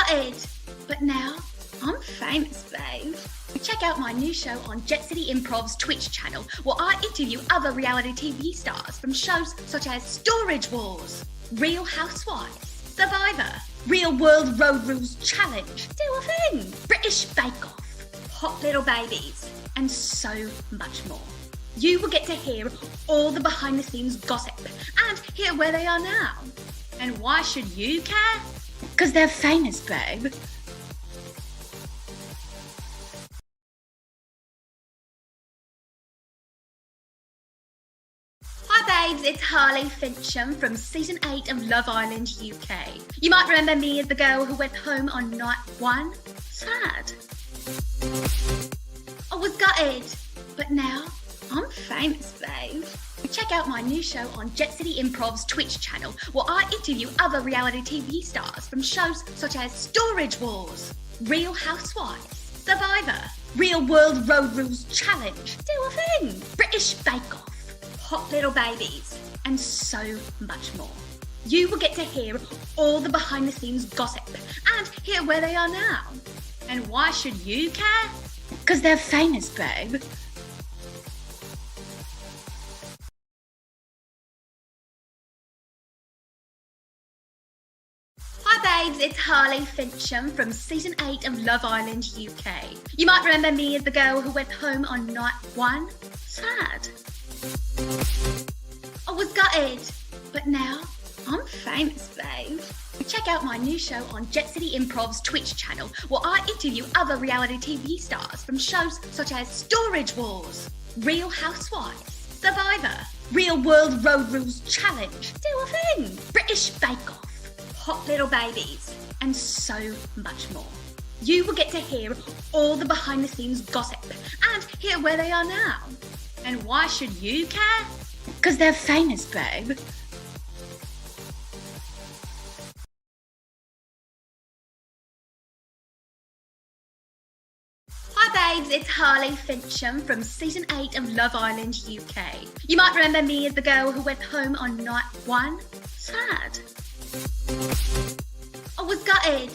gutted, but now I'm famous, babe. Check out my new show on Jet City Improv's Twitch channel, where I interview other reality TV stars from shows such as Storage Wars, Real Housewives, Survivor, Real World Road Rules Challenge, Do a Thing, British Bake Off, Hot Little Babies, and so much more. You will get to hear all the behind-the-scenes gossip and hear where they are now. And why should you care? Because they're famous, babe. Hi babes, it's Harely Fincham from Season 8 of Love Island UK. You might remember me as the girl who went home on night 1. Sad. I was gutted, but now I'm famous, babe. Check out my new show on Jet City Improv's Twitch channel, where I interview other reality TV stars from shows such as Storage Wars, Real Housewives, Survivor, Real World Road Rules Challenge, Do a Thing, British Bake Off, Hot Little Babies, and so much more. You will get to hear all the behind-the-scenes gossip and hear where they are now. And why should you care? Because they're famous, babe. Hi babes, it's Harely Fincham from Season 8 of Love Island UK. You might remember me as the girl who went home on night 1. Sad. I was gutted, but now I'm famous, babe. Check out my new show on Jet City Improv's Twitch channel, where I interview other reality TV stars from shows such as Storage Wars, Real Housewives, Survivor, Real World Road Rules Challenge, Do a Thing, British Bake Off, Hot Little Babies, and so much more. You will get to hear all the behind-the-scenes gossip and hear where they are now. And why should you care? Because they're famous, babe. Hi babes, it's Harely Fincham from Season 8 of Love Island UK. You might remember me as the girl who went home on night 1. Sad. I was gutted,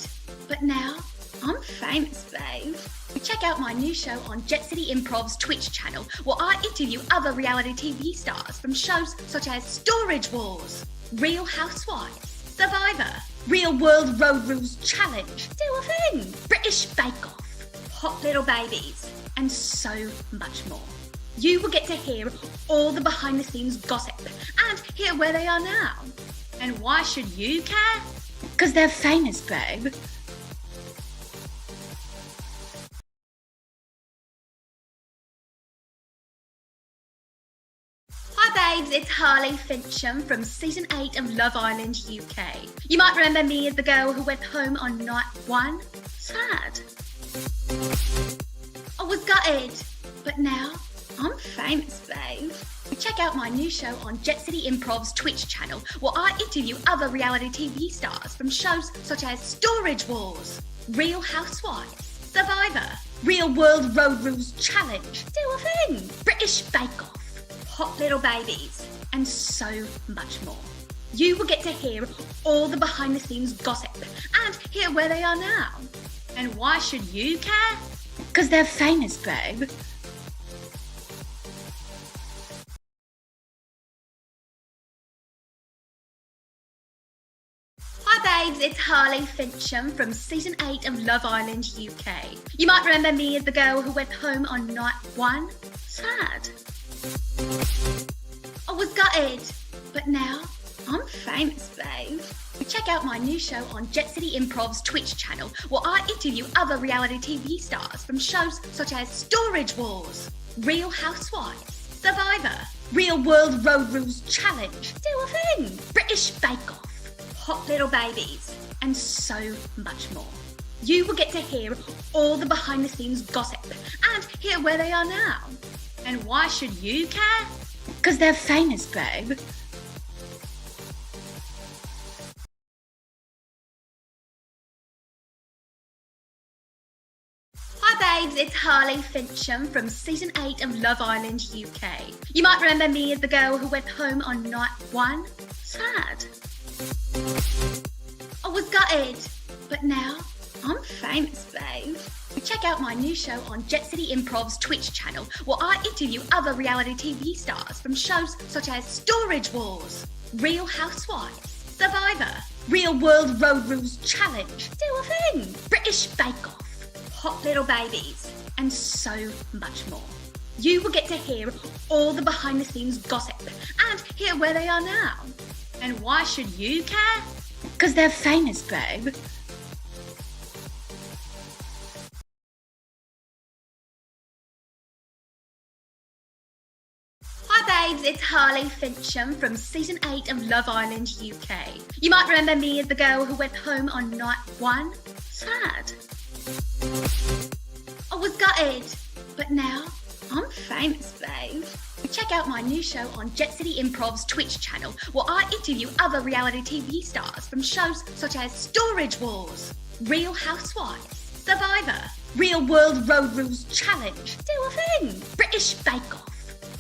but now I'm famous, babe. Check out my new show on Jet City Improv's Twitch channel, where I interview other reality TV stars from shows such as Storage Wars, Real Housewives, Survivor, Real World Road Rules Challenge, Do a Thing, British Bake Off, Hot Little Babies, and so much more. You will get to hear all the behind-the-scenes gossip and hear where they are now. And why should you care? Because they're famous, babe. Hi babes, it's Harely Fincham from Season 8 of Love Island UK. You might remember me as the girl who went home on night 1. Sad. I was gutted, but now I'm famous, babe. Check out my new show on Jet City Improv's Twitch channel, where I interview other reality TV stars from shows such as Storage Wars, Real Housewives, Survivor, Real World Road Rules Challenge, Do a Thing, British Bake Off, Hot Little Babies, and so much more. You will get to hear all the behind-the-scenes gossip and hear where they are now. And why should you care? Because they're famous, babe. Hi babes, it's Harely Fincham from Season 8 of Love Island UK. You might remember me as the girl who went home on night 1. Sad. I was gutted, but now I'm famous, babe. Check out my new show on Jet City Improv's Twitch channel, where I interview other reality TV stars from shows such as Storage Wars, Real Housewives, Survivor, Real World Road Rules Challenge, Do a Thing, British Bake Off, Hot Little Babies, and so much more. You will get to hear all the behind-the-scenes gossip and hear where they are now. And why should you care? Because they're famous, babe. Hi babes, it's Harely Fincham from Season 8 of Love Island UK. You might remember me as the girl who went home on night 1. Sad. I was gutted, but now I'm famous, babe. Check out my new show on JCI Improv's Twitch channel, where I interview other reality TV stars from shows such as Storage Wars, Real Housewives, Survivor, Real World Road Rules Challenge, Do a Thing, British Bake Off, Hot Little Babies, and so much more. You will get to hear all the behind-the-scenes gossip and hear where they are now. And why should you care? Because they're famous, babe. Hi babes, it's Harely Fincham from Season 8 of Love Island UK. You might remember me as the girl who went home on night 1. Sad. I was gutted, but now I'm famous, babe. Check out my new show on JCI Improv's Twitch channel, where I interview other reality TV stars from shows such as Storage Wars, Real Housewives, Survivor, Real World Road Rules Challenge, Do a Thing, British Bake Off,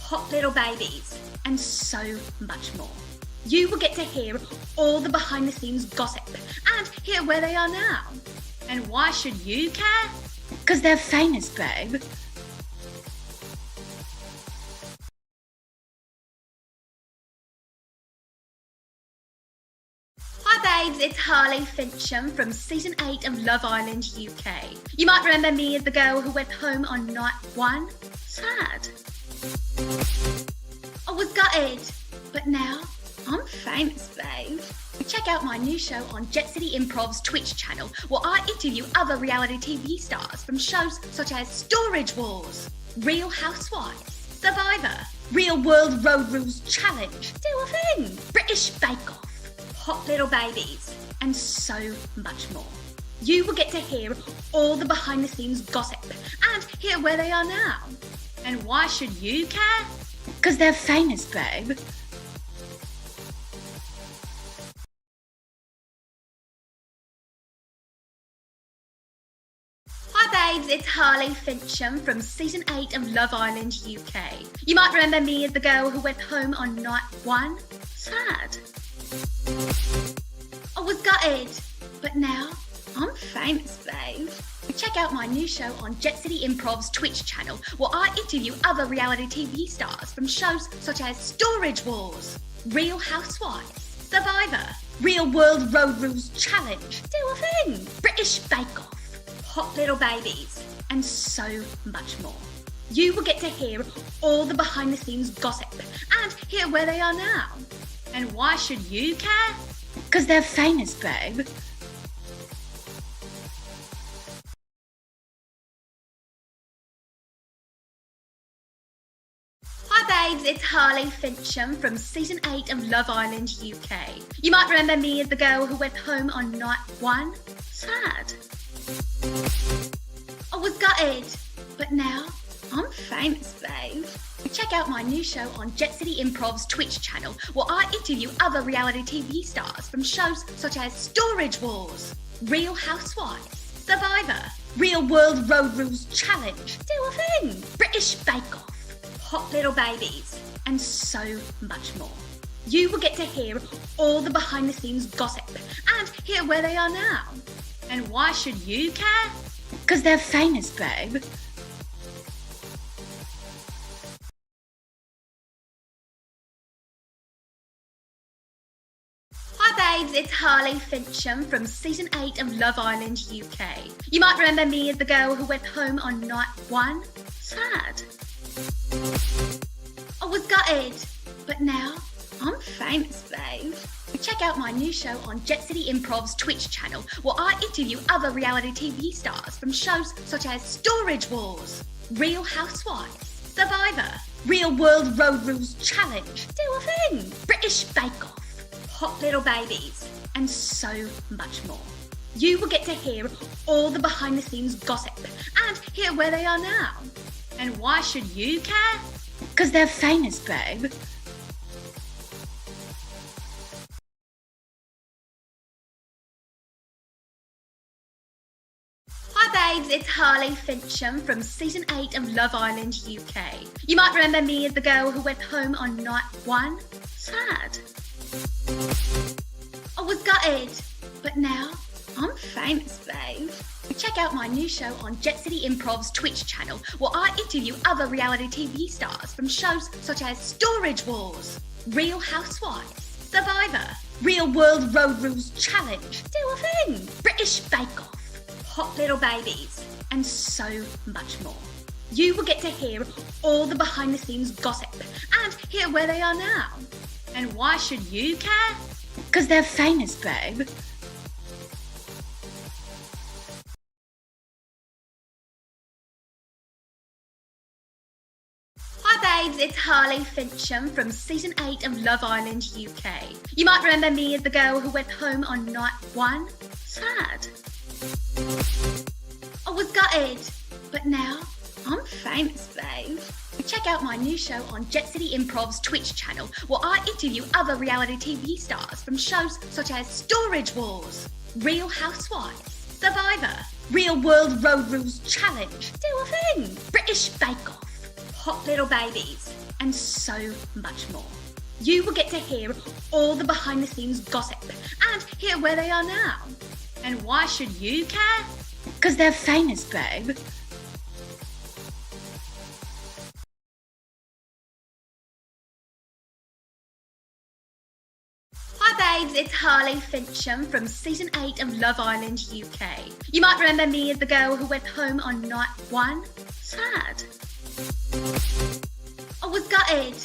Hot Little Babies, and so much more. You will get to hear all the behind-the-scenes gossip and hear where they are now. And why should you care? Because they're famous, babe. Hi babes, it's Harely Fincham from Season 8 of Love Island UK. You might remember me as the girl who went home on night 1. Sad. I was gutted, but now I'm famous, babe. Check out my new show on JCI Improv's Twitch channel, where I interview other reality TV stars from shows such as Storage Wars, Real Housewives, Survivor, Real World Road Rules Challenge, Do a Thing, British Bake Off, Hot Little Babies, and so much more. You will get to hear all the behind-the-scenes gossip and hear where they are now. And why should you care? Because they're famous, babe. Hi babes, it's Harely Fincham from Season 8 of Love Island UK. You might remember me as the girl who went home on night 1. Sad. I was gutted, but now I'm famous, babe. Check out my new show on JCI Improv's Twitch channel, where I interview other reality TV stars from shows such as Storage Wars, Real Housewives, Survivor, Real World Road Rules Challenge, Do a Thing, British Bake Off, Hot Little Babies, and so much more. You will get to hear all the behind-the-scenes gossip and hear where they are now. And why should you care? Because they're famous, babe. Hi babes, it's Harely Fincham from Season 8 of Love Island UK. You might remember me as the girl who went home on night 1. Sad. I was gutted, but now I'm famous, babe. Check out my new show on JCI Improv's Twitch channel, where I interview other reality TV stars from shows such as Storage Wars, Real Housewives, Survivor, Real World Road Rules Challenge, Do a Thing, British Bake Off, Hot Little Babies, and so much more. You will get to hear all the behind-the-scenes gossip and hear where they are now. And why should you care? Because they're famous, babe. Hi babes, it's Harely Fincham from Season 8 of Love Island UK. You might remember me as the girl who went home on night 1. Sad. I was gutted, but now I'm famous, babe. Check out my new show on JCI Improv's Twitch channel, where I interview other reality TV stars from shows such as Storage Wars, Real Housewives, Survivor, Real World Road Rules Challenge, Do a Thing, British Bake Off, Hot Little Babies, and so much more. You will get to hear all the behind-the-scenes gossip and hear where they are now. And why should you care? Because they're famous, babe. Hi babes, it's Harely Fincham from Season 8 of Love Island UK. You might remember me as the girl who went home on night 1. Sad. I was gutted, but now I'm famous, babe. Check out my new show on JCI Improv's Twitch channel, where I interview other reality TV stars from shows such as Storage Wars, Real Housewives, Survivor, Real World Road Rules Challenge, Do a Thing, British Bake Off, Hot Little Babies, and so much more. You will get to hear all the behind-the-scenes gossip and hear where they are now. And why should you care? Because they're famous, babe. Hi babes, it's Harely Fincham from Season 8 of Love Island UK. You might remember me as the girl who went home on night 1. Sad. I was gutted, but now I'm famous, babe. Check out my new show on JCI Improv's Twitch channel, where I interview other reality TV stars from shows such as Storage Wars, Real Housewives, Survivor, Real World Road Rules Challenge, Do a Thing, British Bake Off, Hot Little Babies, and so much more. You will get to hear all the behind-the-scenes gossip and hear where they are now. And why should you care? Because they're famous, babe. Hi babes, it's Harely Fincham from Season 8 of Love Island UK. You might remember me as the girl who went home on night 1. Sad. I was gutted,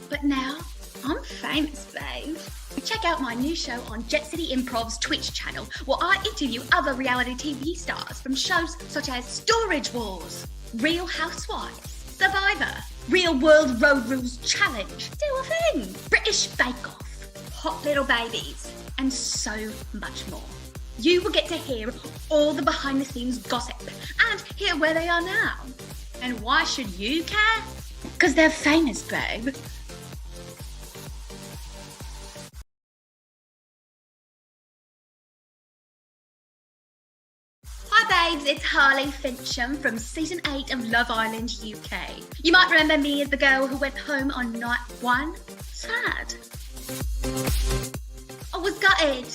but now I'm famous, babe. Check out my new show on JCI Improv's Twitch channel, where I interview other reality TV stars from shows such as Storage Wars, Real Housewives, Survivor, Real World Road Rules Challenge, Do a Thing, British Bake Off, Hot Little Babies, and so much more. You will get to hear all the behind-the-scenes gossip and hear where they are now. And why should you care? Because they're famous, babe. Hi babes, it's Harely Fincham from Season 8 of Love Island UK. You might remember me as the girl who went home on night 1. Sad. I was gutted,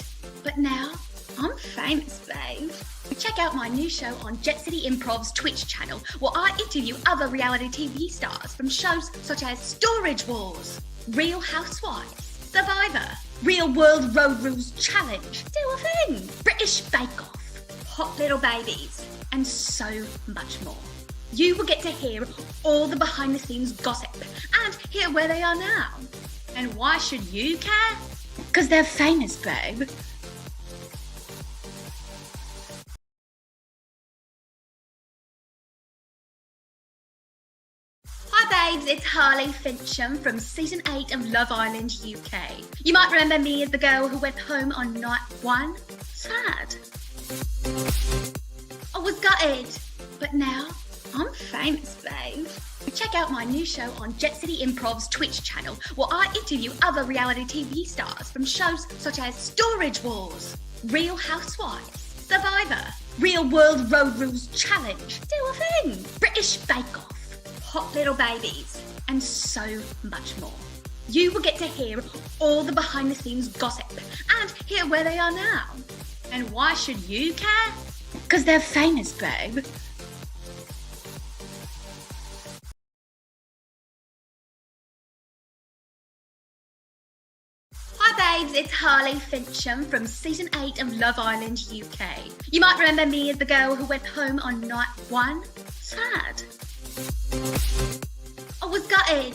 but now I'm famous, babe. Check out my new show on JCI Improv's Twitch channel, where I interview other reality TV stars from shows such as Storage Wars, Real Housewives, Survivor, Real World Road Rules Challenge, Do a Thing, British Bake Off, Hot Little Babies, and so much more. You will get to hear all the behind-the-scenes gossip and hear where they are now. And why should you care? Because they're famous, babe. Hi babes, it's Harely Fincham from Season 8 of Love Island UK. You might remember me as the girl who went home on night 1. Sad. I was gutted, but now I'm famous, babe. Check out my new show on JCI Improv's Twitch channel, where I interview other reality TV stars from shows such as Storage Wars, Real Housewives, Survivor, Real World Road Rules Challenge, Do a Thing, British Bake Off, Hot Little Babies, and so much more. You will get to hear all the behind-the-scenes gossip and hear where they are now. And why should you care? Because they're famous, babe. Hi babes, it's Harely Fincham from Season 8 of Love Island UK. You might remember me as the girl who went home on night 1. Sad. I was gutted,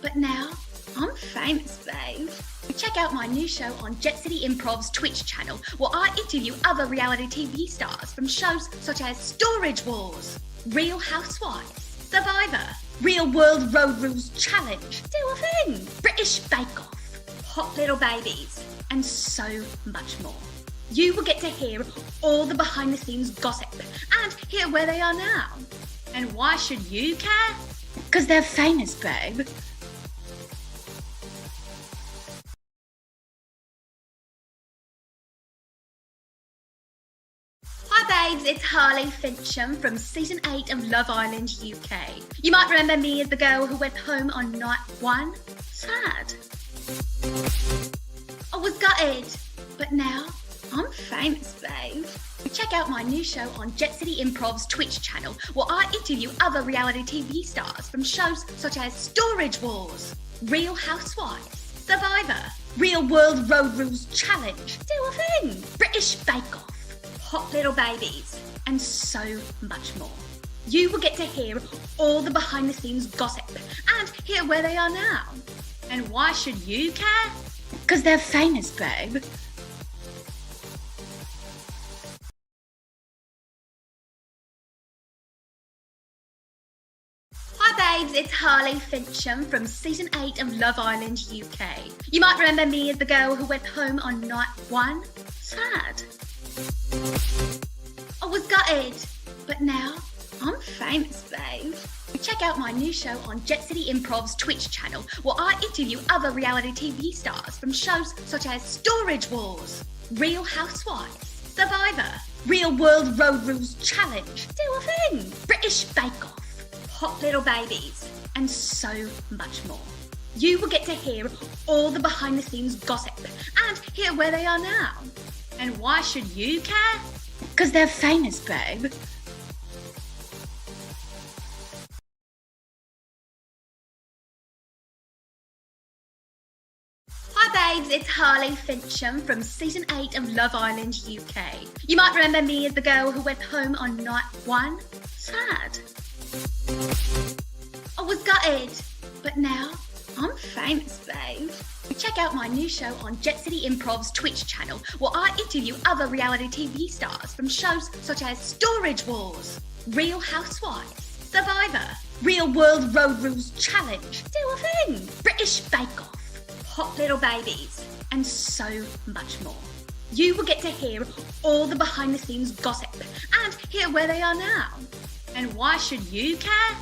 but now I'm famous, babe. Check out my new show on JCI Improv's Twitch channel, where I interview other reality TV stars from shows such as Storage Wars, Real Housewives, Survivor, Real World Road Rules Challenge, Do a Thing, British Bake Off, Hot Little Babies, and so much more. You will get to hear all the behind-the-scenes gossip and hear where they are now. And why should you care? Because they're famous, babe. Hi babes, it's Harely Fincham from Season 8 of Love Island UK. You might remember me as the girl who went home on night 1. Sad. I was gutted, but now I'm famous, babe. Check out my new show on JCI Improv's Twitch channel, where I interview other reality TV stars from shows such as Storage Wars, Real Housewives, Survivor, Real World Road Rules Challenge, Do a Thing, British Bake Off, Hot Little Babies, and so much more. You will get to hear all the behind-the-scenes gossip and hear where they are now. And why should you care? Because they're famous, babe. Hi babes, it's Harely Fincham from Season 8 of Love Island UK. You might remember me as the girl who went home on night 1. Sad. I was gutted, but now I'm famous, babe. Check out my new show on JCI Improv's Twitch channel, where I interview other reality TV stars from shows such as Storage Wars, Real Housewives, Survivor, Real World Road Rules Challenge, Do a Thing, British Bake Off, Hot Little Babies, and so much more. You will get to hear all the behind-the-scenes gossip and hear where they are now. And why should you care? Because they're famous, babe. Hi babes, it's Harely Fincham from Season 8 of Love Island UK. You might remember me as the girl who went home on night 1. Sad. I was gutted, but now I'm famous, babe. Check out my new show on JCI Improv's Twitch channel, where I interview other reality TV stars from shows such as Storage Wars, Real Housewives, Survivor, Real World Road Rules Challenge, Do a Thing, British Bake Off, Hot Little Babies, and so much more. You will get to hear all the behind-the-scenes gossip and hear where they are now. And why should you care?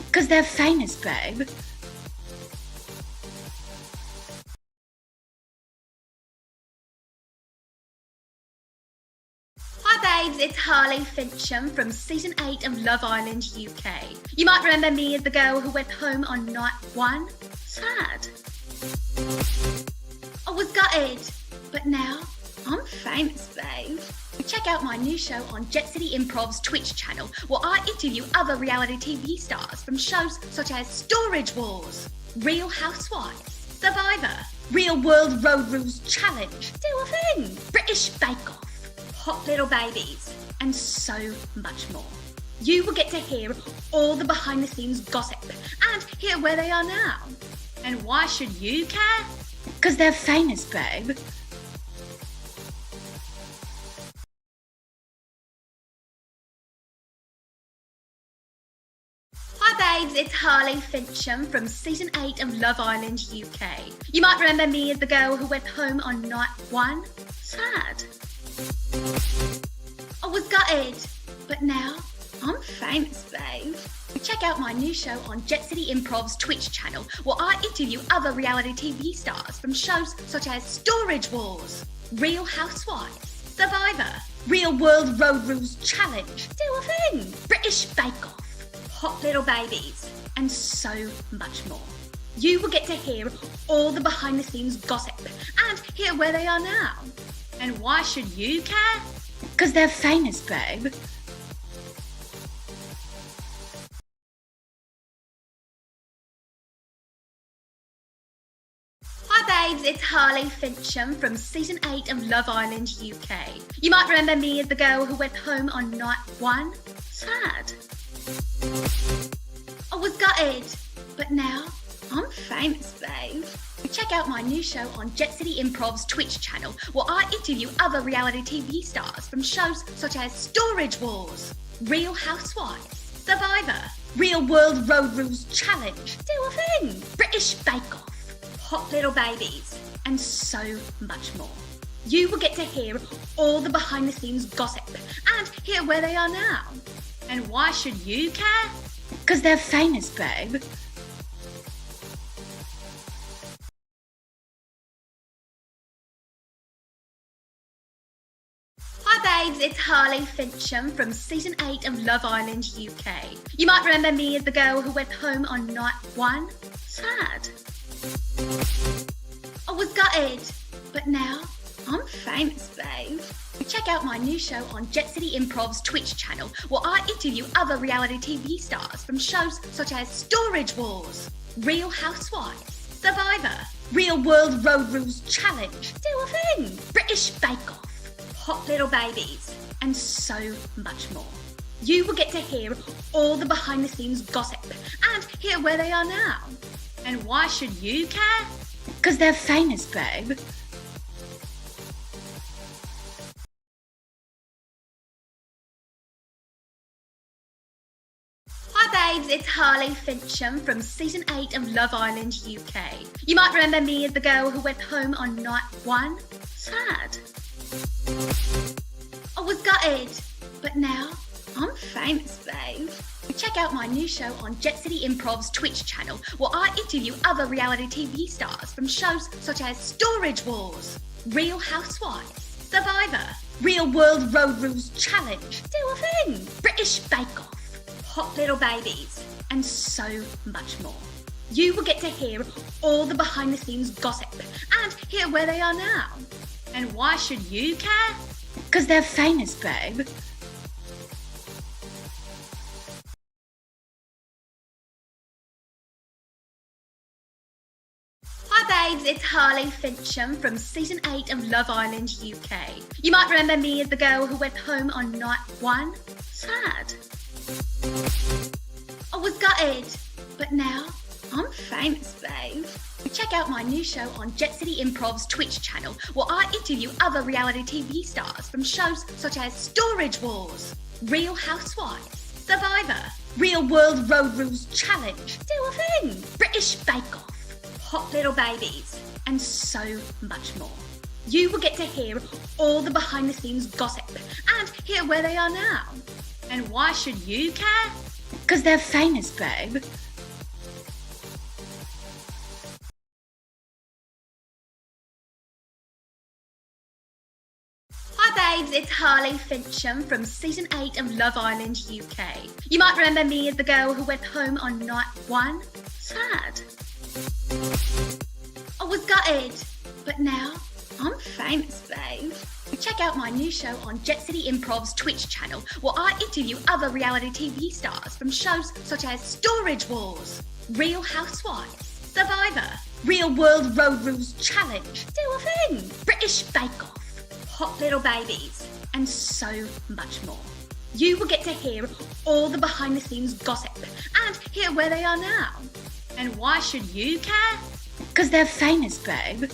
Because they're famous, babe. Hi babes, it's Harely Fincham from Season 8 of Love Island UK. You might remember me as the girl who went home on night 1. Sad. I was gutted, but now I'm famous, babe. Check out my new show on JCI Improv's Twitch channel, where I interview other reality TV stars from shows such as Storage Wars, Real Housewives, Survivor, Real World Road Rules Challenge, Do a Thing, British Bake Off, Hot Little Babies, and so much more. You will get to hear all the behind-the-scenes gossip and hear where they are now. And why should you care? Because they're famous, babe. Hi babes, it's Harely Fincham from Season 8 of Love Island UK. You might remember me as the girl who went home on night 1. Sad. I was gutted, but now I'm famous, babe. Check out my new show on JCI Improv's Twitch channel, where I interview other reality TV stars from shows such as Storage Wars, Real Housewives, Survivor, Real World Road Rules Challenge, Do a Thing, British Bake Off, Hot Little Babies, and so much more. You will get to hear all the behind-the-scenes gossip and hear where they are now. And why should you care? Because they're famous, babe. Hi babes, it's Harely Fincham from Season 8 of Love Island UK. You might remember me as the girl who went home on night 1. Sad. I was gutted, but now I'm famous, babe. Check out my new show on JCI Improv's Twitch channel, where I interview other reality TV stars from shows such as Storage Wars, Real Housewives, Survivor, Real World Road Rules Challenge, Do a Thing, British Bake Off, Hot Little Babies, and so much more. You will get to hear all the behind-the-scenes gossip and hear where they are now. And why should you care? Because they're famous, babe. Hi babes, it's Harely Fincham from Season 8 of Love Island UK. You might remember me as the girl who went home on night 1. Sad. I was gutted, but now I'm famous, babe. Check out my new show on Jet City Improv's Twitch channel, where I interview other reality TV stars from shows such as Storage Wars, Real Housewives, Survivor, Real World Road Rules Challenge, Do a Thing, British Bake Off, Hot Little Babies, and so much more. You will get to hear all the behind-the-scenes gossip and hear where they are now. And why should you care? Because they're famous, babe. Hi babes, it's Harely Fincham from Season 8 of Love Island UK. You might remember me as the girl who went home on night 1. Sad. I was gutted, but now I'm famous, babe. Check out my new show on Jet City Improv's Twitch channel, where I interview other reality TV stars from shows such as Storage Wars, Real Housewives, Survivor, Real World Road Rules Challenge, Do a Thing, British Bake Off, Hot Little Babies, and so much more. You will get to hear all the behind-the-scenes gossip and hear where they are now. And why should you care? Because they're famous, babe. Hi babes, it's Harely Fincham from Season 8 of Love Island UK. You might remember me as the girl who went home on night 1. Sad. I was gutted, but now I'm famous, babe. Check out my new show on Jet City Improv's Twitch channel, where I interview other reality TV stars from shows such as Storage Wars, Real Housewives, Survivor, Real World Road Rules Challenge, Do a Thing, British Bake Off, Hot Little Babies, and so much more. You will get to hear all the behind-the-scenes gossip and hear where they are now. And why should you care? Because they're famous, babe. Hi babes, it's Harely Fincham from Season 8 of Love Island UK. You might remember me as the girl who went home on night 1. Sad. I was gutted, but now I'm famous, babe. Check out my new show on Jet City Improv's Twitch channel, where I interview other reality TV stars from shows such as Storage Wars, Real Housewives, Survivor, Real World Road Rules Challenge, Do a Thing, British Bake Off, Hot Little Babies, and so much more. You will get to hear all the behind-the-scenes gossip and hear where they are now. And why should you care? Because they're famous, babe.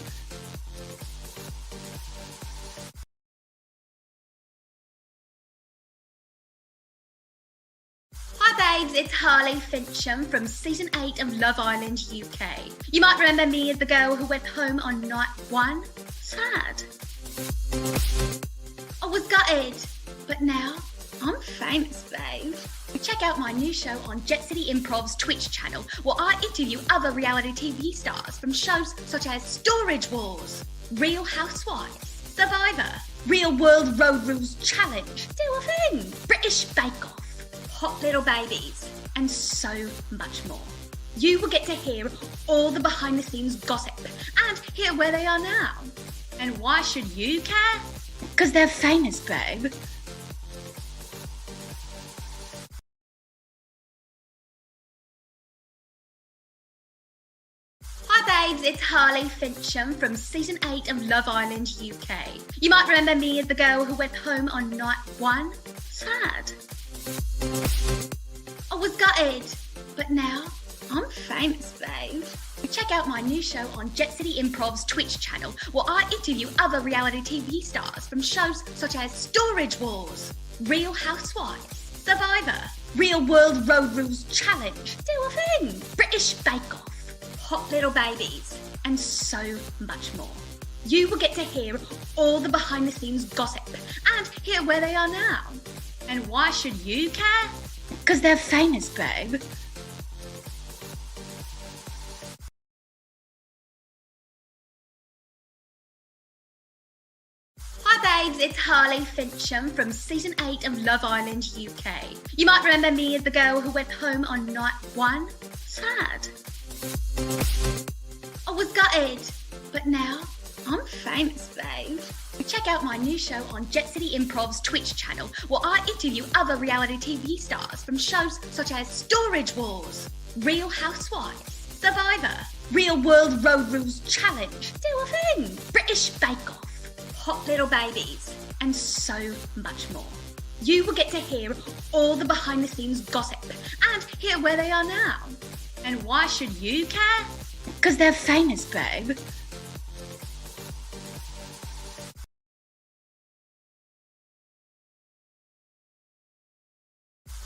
Hi babes, it's Harely Fincham from Season 8 of Love Island UK. You might remember me as the girl who went home on night 1. Sad. I was gutted, but now I'm famous, babe. Check out my new show on Jet City Improv's Twitch channel, where I interview other reality TV stars from shows such as Storage Wars, Real Housewives, Survivor, Real World Road Rules Challenge, Do a Thing, British Bake Off, Hot Little Babies, and so much more. You will get to hear all the behind-the-scenes gossip and hear where they are now. And why should you care? Because they're famous, babe. Hi babes, it's Harely Fincham from Season 8 of Love Island UK. You might remember me as the girl who went home on night 1. Sad. I was gutted, but now I'm famous, babe. Check out my new show on Jet City Improv's Twitch channel, where I interview other reality TV stars from shows such as Storage Wars, Real Housewives, Survivor, Real World Road Rules Challenge, Do a Thing, British Bake Off, Hot Little Babies, and so much more. You will get to hear all the behind-the-scenes gossip and hear where they are now. And why should you care? Because they're famous, babe. Hi babes, it's Harely Fincham from Season 8 of Love Island UK. You might remember me as the girl who went home on night 1. Sad. I was gutted, but now I'm famous, babe. Check out my new show on Jet City Improv's Twitch channel, where I interview other reality TV stars from shows such as Storage Wars, Real Housewives, Survivor, Real World Road Rules Challenge, Do a Thing, British Bake Off, Hot Little Babies, and so much more. You will get to hear all the behind the scenes gossip and hear where they are now. And why should you care? Because they're famous, babe.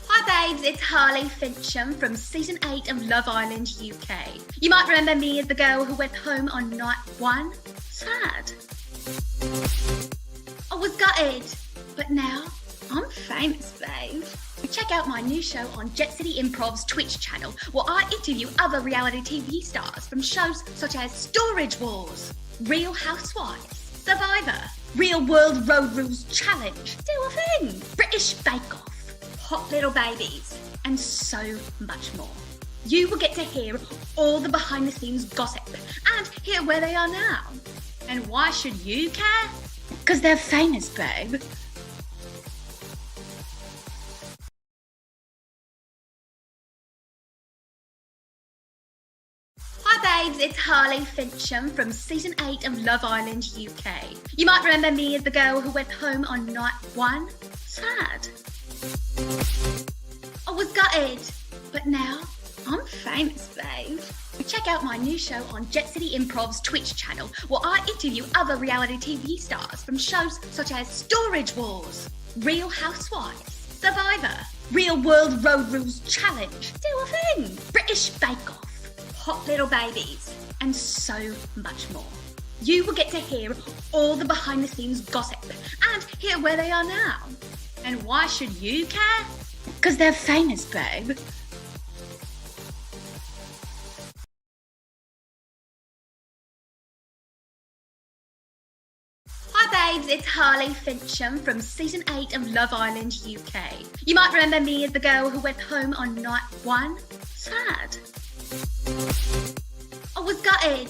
Hi babes, it's Harely Fincham from Season 8 of Love Island UK. You might remember me as the girl who went home on night 1. Sad. I was gutted, but now I'm famous, babe. Check out my new show on Jet City Improv's Twitch channel, where I interview other reality TV stars from shows such as Storage Wars, Real Housewives, Survivor, Real World Road Rules Challenge, Do a Thing, British Bake Off, Hot Little Babies, and so much more. You will get to hear all the behind the scenes gossip and hear where they are now. And why should you care? Because they're famous, babe. Hi babes, it's Harely Fincham from Season 8 of Love Island UK. You might remember me as the girl who went home on night 1. Sad. I was gutted, but now I'm famous, babe. Check out my new show on Jet City Improv's Twitch channel, where I interview other reality TV stars from shows such as Storage Wars, Real Housewives, Survivor, Real World Road Rules Challenge, Do a Thing, British Bake Off, Hot Little Babies, and so much more. You will get to hear all the behind the scenes gossip and hear where they are now. And why should you care? Because they're famous, babe. Hi babes, it's Harely Fincham from Season 8 of Love Island UK. You might remember me as the girl who went home on night 1. Sad. I was gutted,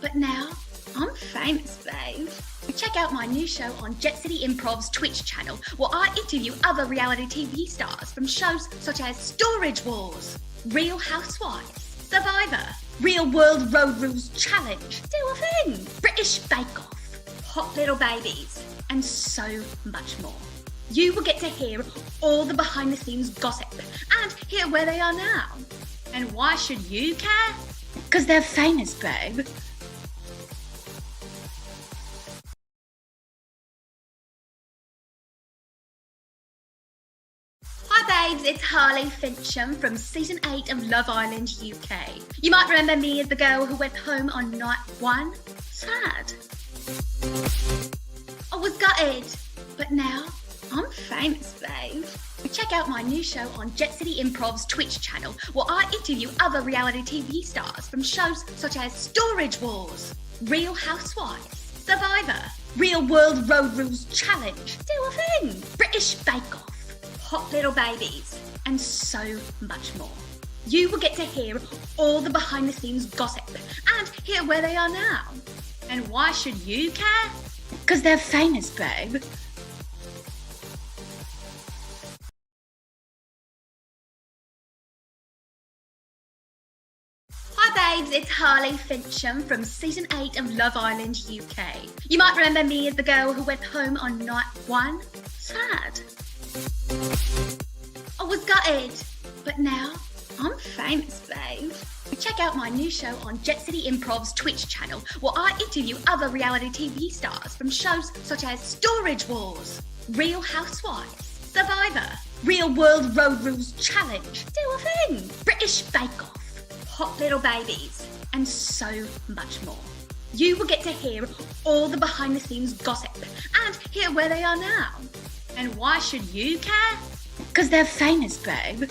but now I'm famous, babe. Check out my new show on Jet City Improv's Twitch channel, where I interview other reality TV stars from shows such as Storage Wars, Real Housewives, Survivor, Real World Road Rules Challenge, Do a Thing, British Bake Off, Hot Little Babies, and so much more. You will get to hear all the behind the scenes gossip and hear where they are now. And why should you care? Because they're famous, babe. Hi babes, it's Harely Fincham from Season 8 of Love Island UK. You might remember me as the girl who went home on night 1. Sad. I was gutted, but now I'm famous, babe. Check out my new show on Jet City Improv's Twitch channel, where I interview other reality TV stars from shows such as Storage Wars, Real Housewives, Survivor, Real World Road Rules Challenge, Do a Thing, British Bake Off, Hot Little Babies, and so much more. You will get to hear all the behind the scenes gossip and hear where they are now. And why should you care? Because they're famous, babe. Hi babes, it's Harely Fincham from Season 8 of Love Island UK. You might remember me as the girl who went home on night 1. Sad. I was gutted, but now I'm famous, babe. Check out my new show on Jet City Improv's Twitch channel, where I interview other reality TV stars from shows such as Storage Wars, Real Housewives, Survivor, Real World Road Rules Challenge, Do a Thing, British Bake Off, Hot Little Babies, and so much more. You will get to hear all the behind the scenes gossip and hear where they are now. And why should you care? Because they're famous, babe.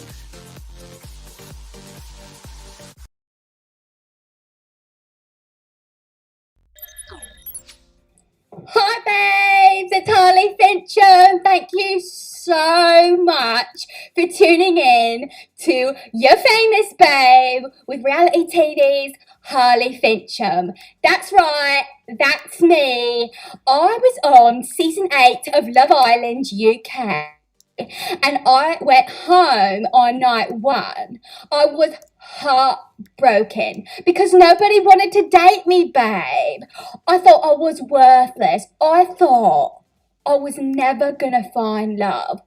Hi babes, it's Harely Fincham. Thank you so much for tuning in to Your Famous Babe with reality TV's Harely Fincham. That's right, that's me. I was on season 8 of Love Island UK. And I went home on night 1. I was heartbroken because nobody wanted to date me, babe. I thought I was worthless. I thought I was never gonna find love.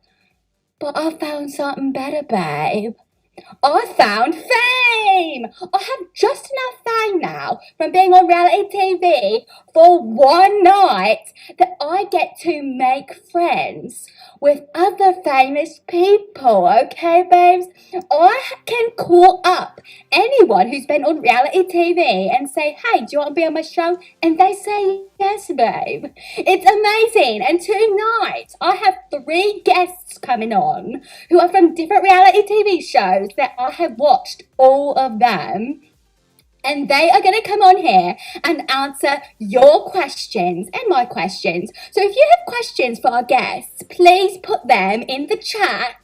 But I found something better, babe. I found fame! I have just enough fame now from being on reality TV for one night that I get to make friends with other famous people, okay, babes? I can call up anyone who's been on reality TV and say, hey, do you want to be on my show? And they say, yes, babe. It's amazing. And tonight, I have 3 guests coming on who are from different reality TV shows that I have watched all of them. And they are going to come on here and answer your questions and my questions. So if you have questions for our guests, please put them in the chat.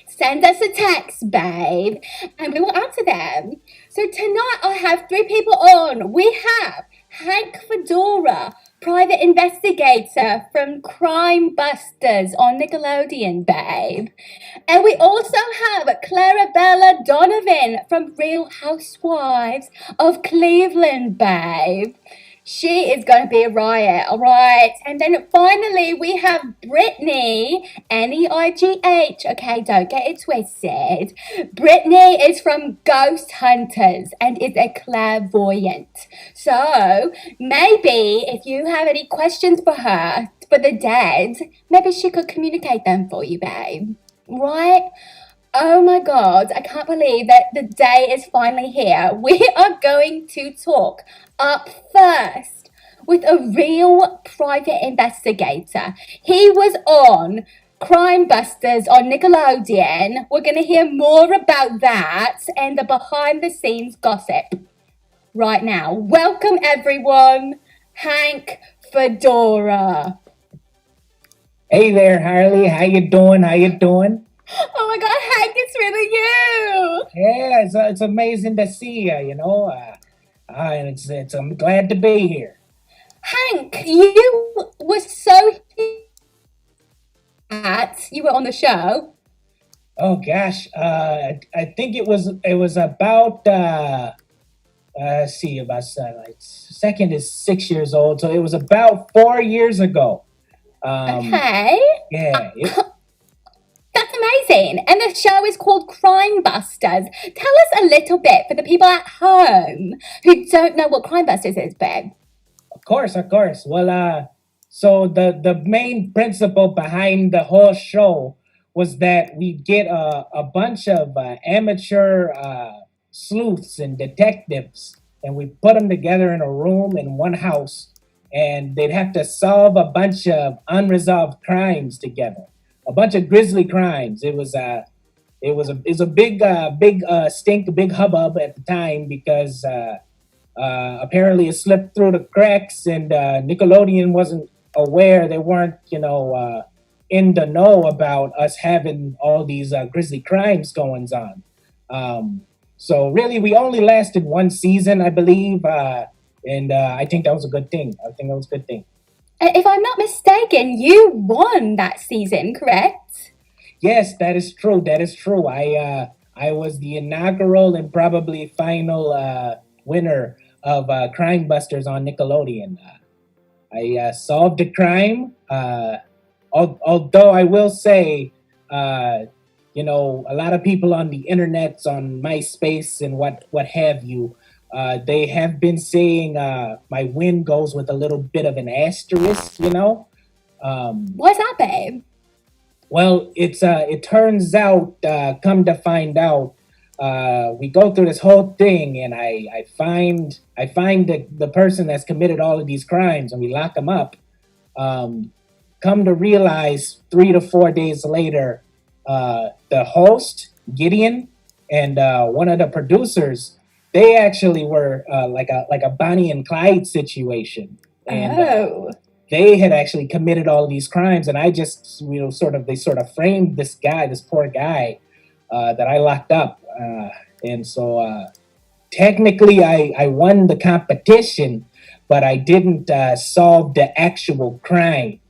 Send us a text, babe, and we will answer them. So tonight I have 3 people on. We have Hank Fedora, private investigator from Crime Busters on Nickelodeon, babe. And we also have Clarabella Donovan from Real Housewives of Cleveland, babe. She is going to be a riot, all right? And then finally, we have Brittany, Neigh, okay? Don't get it twisted. Brittany is from Ghost Hunters and is a clairvoyant. So maybe if you have any questions for her, for the dead, maybe she could communicate them for you, babe. Right? Oh my God, I can't believe that the day is finally here. We are going to talk up first with a real private investigator. He was on Crime Busters on Nickelodeon. We're going to hear more about that and the behind the scenes gossip right now. Welcome everyone, Hank Fedora. Hey there, Harley. How you doing? How you doing? Oh my God, Hank, it's really you. Yeah, it's amazing to see you. And I'm glad to be here. Hank, you were so you were on the show. Oh gosh, I think it was about let's see, about like second is 6 years old, so it was about 4 years ago. Okay. Yeah. That's amazing. And the show is called Crime Busters. Tell us a little bit for the people at home who don't know what Crime Busters is, babe. Of course. Well, so the main principle behind the whole show was that we get a bunch of amateur sleuths and detectives, and we put them together in a room in one house, and they'd have to solve a bunch of unresolved crimes together. A bunch of grisly crimes. It was a big stink, a big hubbub at the time because apparently it slipped through the cracks, and Nickelodeon wasn't aware. They weren't, in the know about us having all these grisly crimes going on. So really, we only lasted 1 season, I believe, and I think that was a good thing. If I'm not mistaken, you won that season, correct? Yes, that is true. I was the inaugural and probably final winner of Crime Busters on Nickelodeon. I solved a crime. Although I will say, a lot of people on the internet, on MySpace and what have you, they have been saying my win goes with a little bit of an asterisk, What's that, babe? Well, it turns out, come to find out, we go through this whole thing, and I find the person that's committed all of these crimes, and we lock them up. Come to realize 3 to 4 days later, the host, Gideon, and one of the producers, they actually were like a Bonnie and Clyde situation. And, they had actually committed all of these crimes, and I just, they sort of framed this guy, this poor guy, that I locked up, and so technically I won the competition, but I didn't solve the actual crime.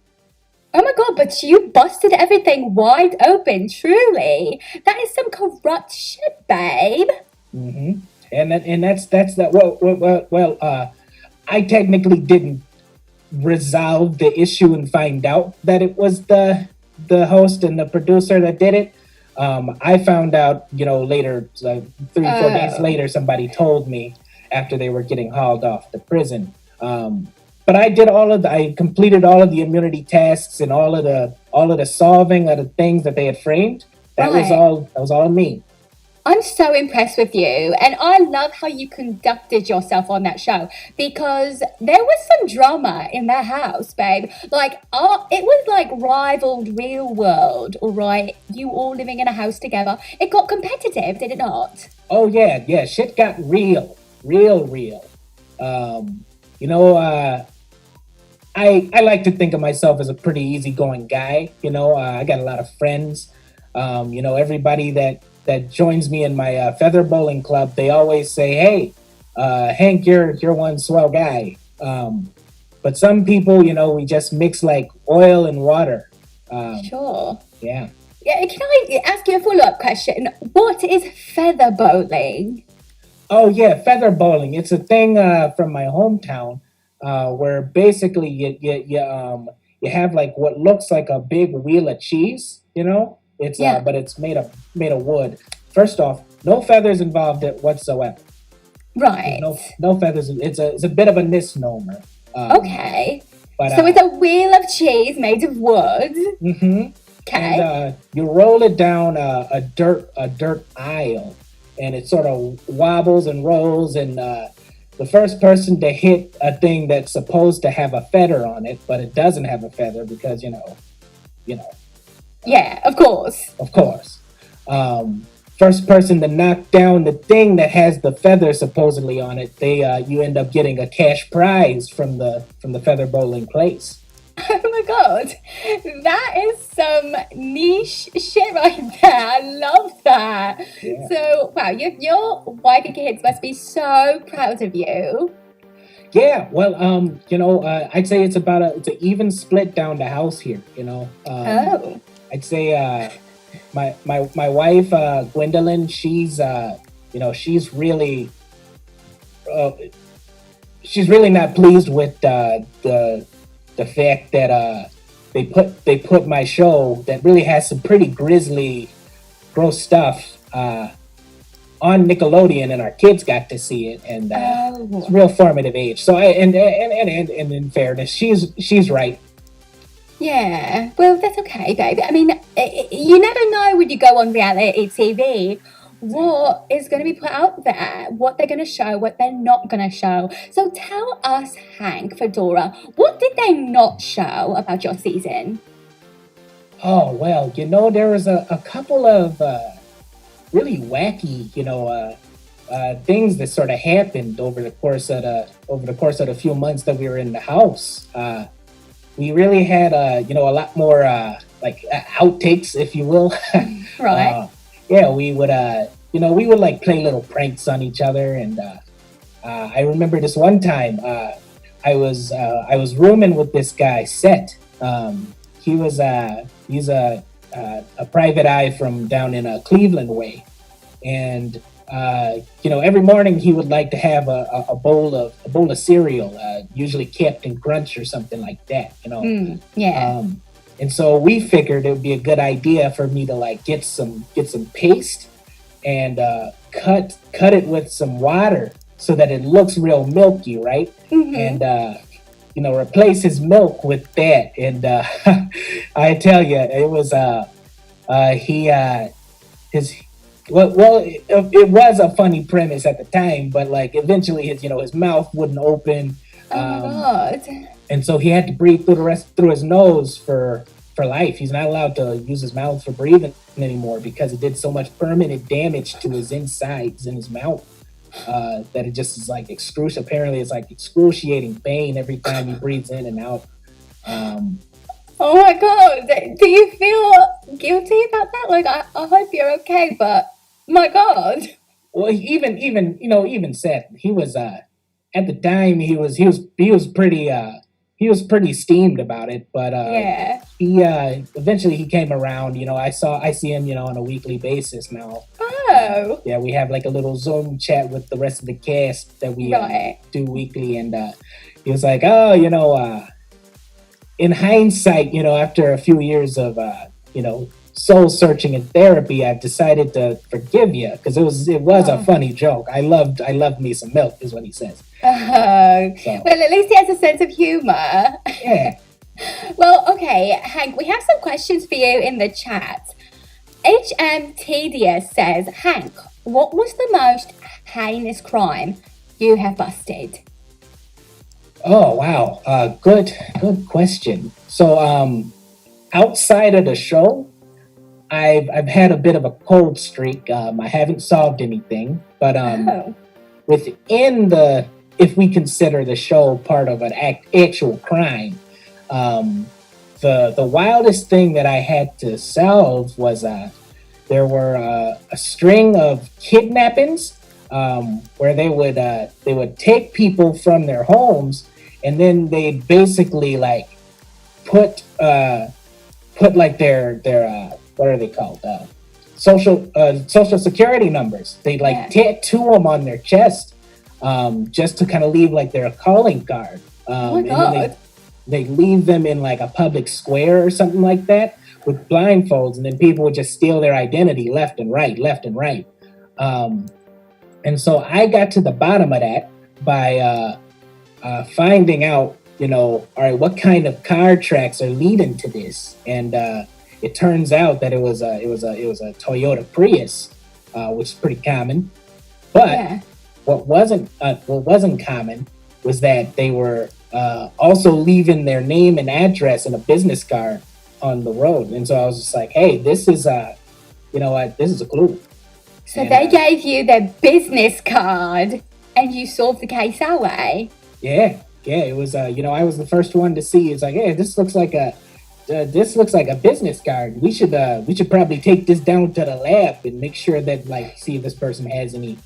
Oh my god, but you busted everything wide open, truly. That is some corrupt shit, babe. Mm-hmm. And that's that. Well, I technically didn't resolve the issue and find out that it was the host and the producer that did it. I found out, later, 3-4 days later, somebody told me after they were getting hauled off to prison. But I completed all of the immunity tasks and all of the solving of the things that they had framed. That was all me. I'm so impressed with you, and I love how you conducted yourself on that show, because there was some drama in that house, babe. It was like rivaled Real World, all right? You all living in a house together. It got competitive, did it not? Oh yeah, shit got real. I like to think of myself as a pretty easygoing guy. I got a lot of friends. Everybody that joins me in my feather bowling club, they always say, "Hey, Hank, you're one swell guy." But some people, we just mix like oil and water. Sure. Yeah. Yeah. Can I ask you a follow-up question? What is feather bowling? Oh yeah, feather bowling. It's a thing from my hometown where basically you have like what looks like a big wheel of cheese. It's but it's made of wood. First off, no feathers involved whatsoever. Right. No feathers. It's a bit of a misnomer. Okay. But, so it's a wheel of cheese made of wood. Mm-hmm. Okay. And you roll it down a dirt aisle, and it sort of wobbles and rolls, and the first person to hit a thing that's supposed to have a feather on it, but it doesn't have a feather because Yeah, of course. Of course. First person to knock down the thing that has the feather supposedly on it, you end up getting a cash prize from the feather bowling place. Oh my god, that is some niche shit right there. I love that. Yeah. So, wow, your wife and kids must be so proud of you. Yeah, well, I'd say it's an even split down the house here. I'd say my wife Gwendolyn, she's really not pleased with the fact that they put my show that really has some pretty gross stuff on Nickelodeon, and our kids got to see it, and it's a real formative age. So and in fairness, she's right. Yeah, well, that's okay, babe. I mean, you never know when you go on reality TV what is going to be put out there, what they're going to show, what they're not going to show. So tell us, Hank, Fedora, what did they not show about your season? Oh, well, there was a couple of really wacky, things that sort of happened over the course of the few months that we were in the house. We really had a lot more outtakes, if you will. Right. Yeah, we would like play little pranks on each other, and I remember this one time I was rooming with this guy Seth. He's a private eye from down in Cleveland way, and every morning he would like to have a bowl of cereal, usually Captain Crunch or something like that. Yeah. And so we figured it would be a good idea for me to get some paste and cut it with some water so that it looks real milky, right? Mm-hmm. And replace his milk with that. And I tell you, it was it was a funny premise at the time, but eventually his mouth wouldn't open. Oh my god. And so he had to breathe through his nose for life. He's not allowed to use his mouth for breathing anymore because it did so much permanent damage to his insides in his mouth that it just is excruciating. Apparently, it's excruciating pain every time he breathes in and out. Oh my god, do you feel guilty about that? Like, I hope you're okay, but my god. Well, he even said he was at the time he was pretty steamed about it, but Yeah. he eventually he came around. I see him on a weekly basis now. Oh. Yeah, we have like a little Zoom chat with the rest of the cast that we Right. do weekly, and he was like, oh, in hindsight, after a few years of soul searching and therapy, I've decided to forgive you because it was a funny joke. I loved me some milk, is what he says. Oh. So, Well, at least he has a sense of humor. yeah. Well, okay, Hank, we have some questions for you in the chat. HM Tedious says, Hank, what was the most heinous crime you have busted? Oh wow, good question. So outside of the show, I've had a bit of a cold streak. I haven't solved anything, but within if we consider the show part of an actual crime, the wildest thing that I had to solve was there were a string of kidnappings where they would take people from their homes, and then they'd basically like put like their what are they called, social security numbers. They'd like tattoo them on their chest just to kind of leave like their calling card. Oh my and god. then they leave them in like a public square or something like that with blindfolds, and then people would just steal their identity left and right. And so I got to the bottom of that by finding out, all right, what kind of car tracks are leading to this, and it turns out that it was a Toyota Prius, which is pretty common. But what wasn't common was that they were also leaving their name and address in a business card on the road, and so I was just like, hey, this is this is a clue. So they gave you their business card and you solved the case that way? Yeah, it was I was the first one to see. It's like, hey, this looks like a business card. We should probably take this down to the lab and make sure that, like, see if this person has any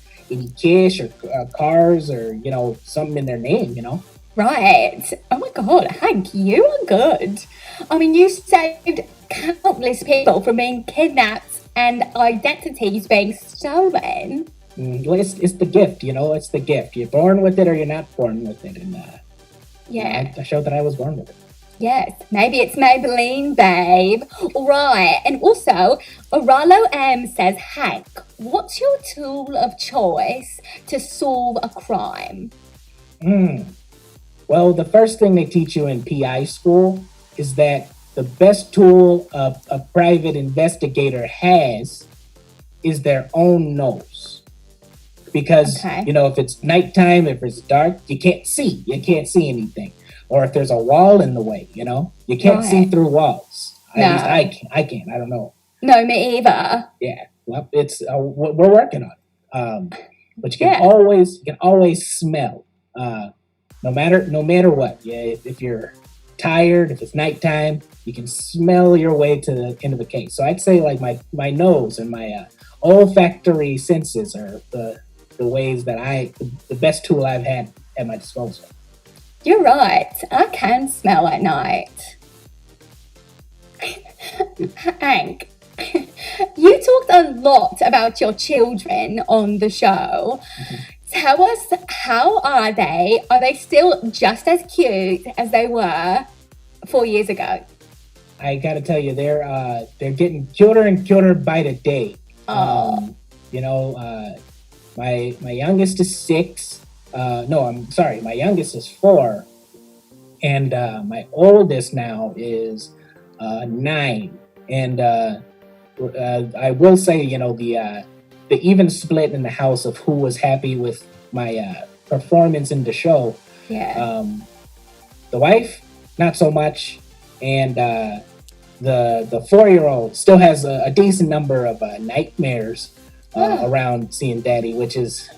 cash or cars or something in their name. Right. Oh my god, Hank, you are good. I mean, you saved countless people from being kidnapped and identities being stolen. Well, it's the gift, it's the gift. You're born with it or you're not born with it, and I showed that I was born with it. Yes, maybe it's Maybelline, babe. All right, and also, Oralo M says, Hank, what's your tool of choice to solve a crime? Well, the first thing they teach you in PI school is that the best tool a private investigator has is their own nose. Because, if it's nighttime, if it's dark, you can't see anything. Or if there's a wall in the way, you can't see through walls. No. At least I can't. I don't know. No, me either. Yeah, well, it's we're working on it. But you can always smell. No matter what. Yeah, if you're tired, if it's nighttime, you can smell your way to the end of the case. So I'd say like my nose and my olfactory senses are the ways that the best tool I've had at my disposal. You're right. I can smell at night. Hank, you talked a lot about your children on the show. Mm-hmm. Tell us, how are they? Are they still just as cute as they were 4 years ago? I gotta tell you, they're getting cuter and cuter by the day. Oh. My youngest is 6. My youngest is 4, and my oldest now is 9. And I will say, the even split in the house of who was happy with my performance in the show. Yeah. The wife, not so much, and the 4-year-old still has a decent number of nightmares around seeing daddy, which it's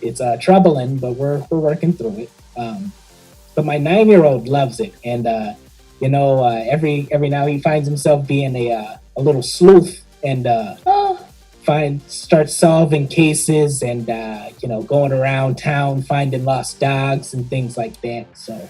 troubling, but we're working through it. But my 9-year-old loves it, and every now he finds himself being a little sleuth and starts solving cases and going around town finding lost dogs and things like that. So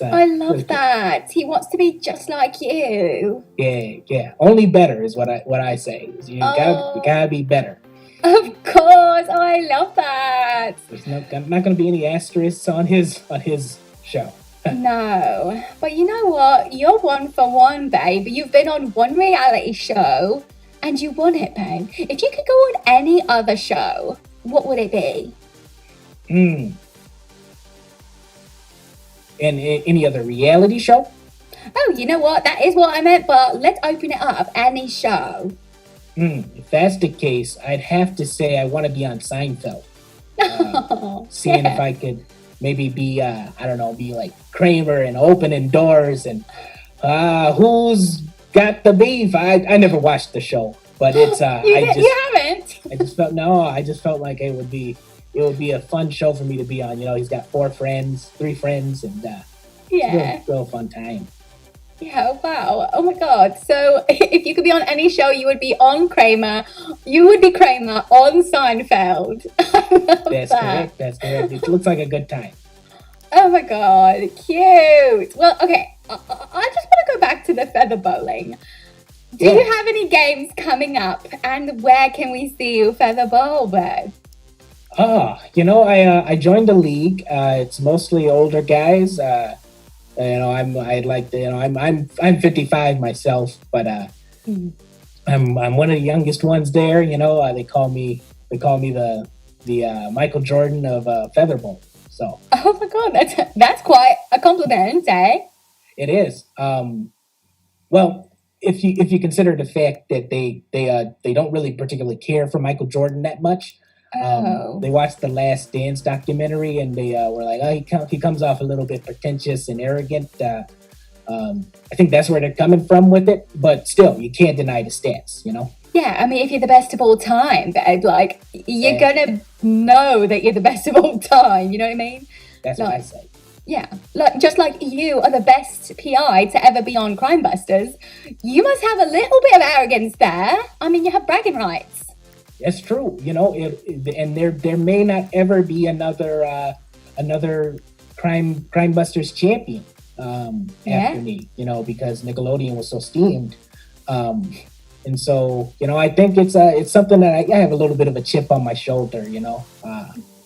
I love that. He wants to be just like you. Yeah. Only better is what I say. You gotta be better. Of course, I love that. There's not going to be any asterisks on his show. No, but you know what? You're 1 for 1, babe. You've been on one reality show and you won it, babe. If you could go on any other show, what would it be? And any other reality show? Oh, you know what? That is what I meant, but let's open it up. Any show. If that's the case, I'd have to say I want to be on Seinfeld. Seeing if I could maybe be, be like Kramer and opening doors and who's got the beef? I never watched the show, but it's you haven't? I just felt like it would be a fun show for me to be on. He's got 3 friends, and it's a real fun time. Yeah, wow. Oh my God. So if you could be on any show, you would be on Kramer. You would be Kramer on Seinfeld. That's correct. It looks like a good time. Oh my God. Cute. Well, okay. I just want to go back to the feather bowling. Do you have any games coming up? And where can we see you feather bowl, babe? I joined a league. It's mostly older guys. I'm 55 myself, but I'm one of the youngest ones there. They call me the Michael Jordan of featherball. So. Oh my God, that's quite a compliment, eh? It is. Well, if you consider the fact that they don't really particularly care for Michael Jordan that much. They watched the Last Dance documentary and they were like, he comes off a little bit pretentious and arrogant. I think that's where they're coming from with it, but still, you can't deny the stats, Yeah, I mean, if you're the best of all time, babe, like, you're gonna know that you're the best of all time, you know what I mean? That's what I say. Yeah, just like you are the best PI to ever be on Crime Busters, you must have a little bit of arrogance there. I mean, you have bragging rights. That's true, and there may not ever be another Crime Busters champion after me, because Nickelodeon was so steamed, and so I think it's something that I have a little bit of a chip on my shoulder,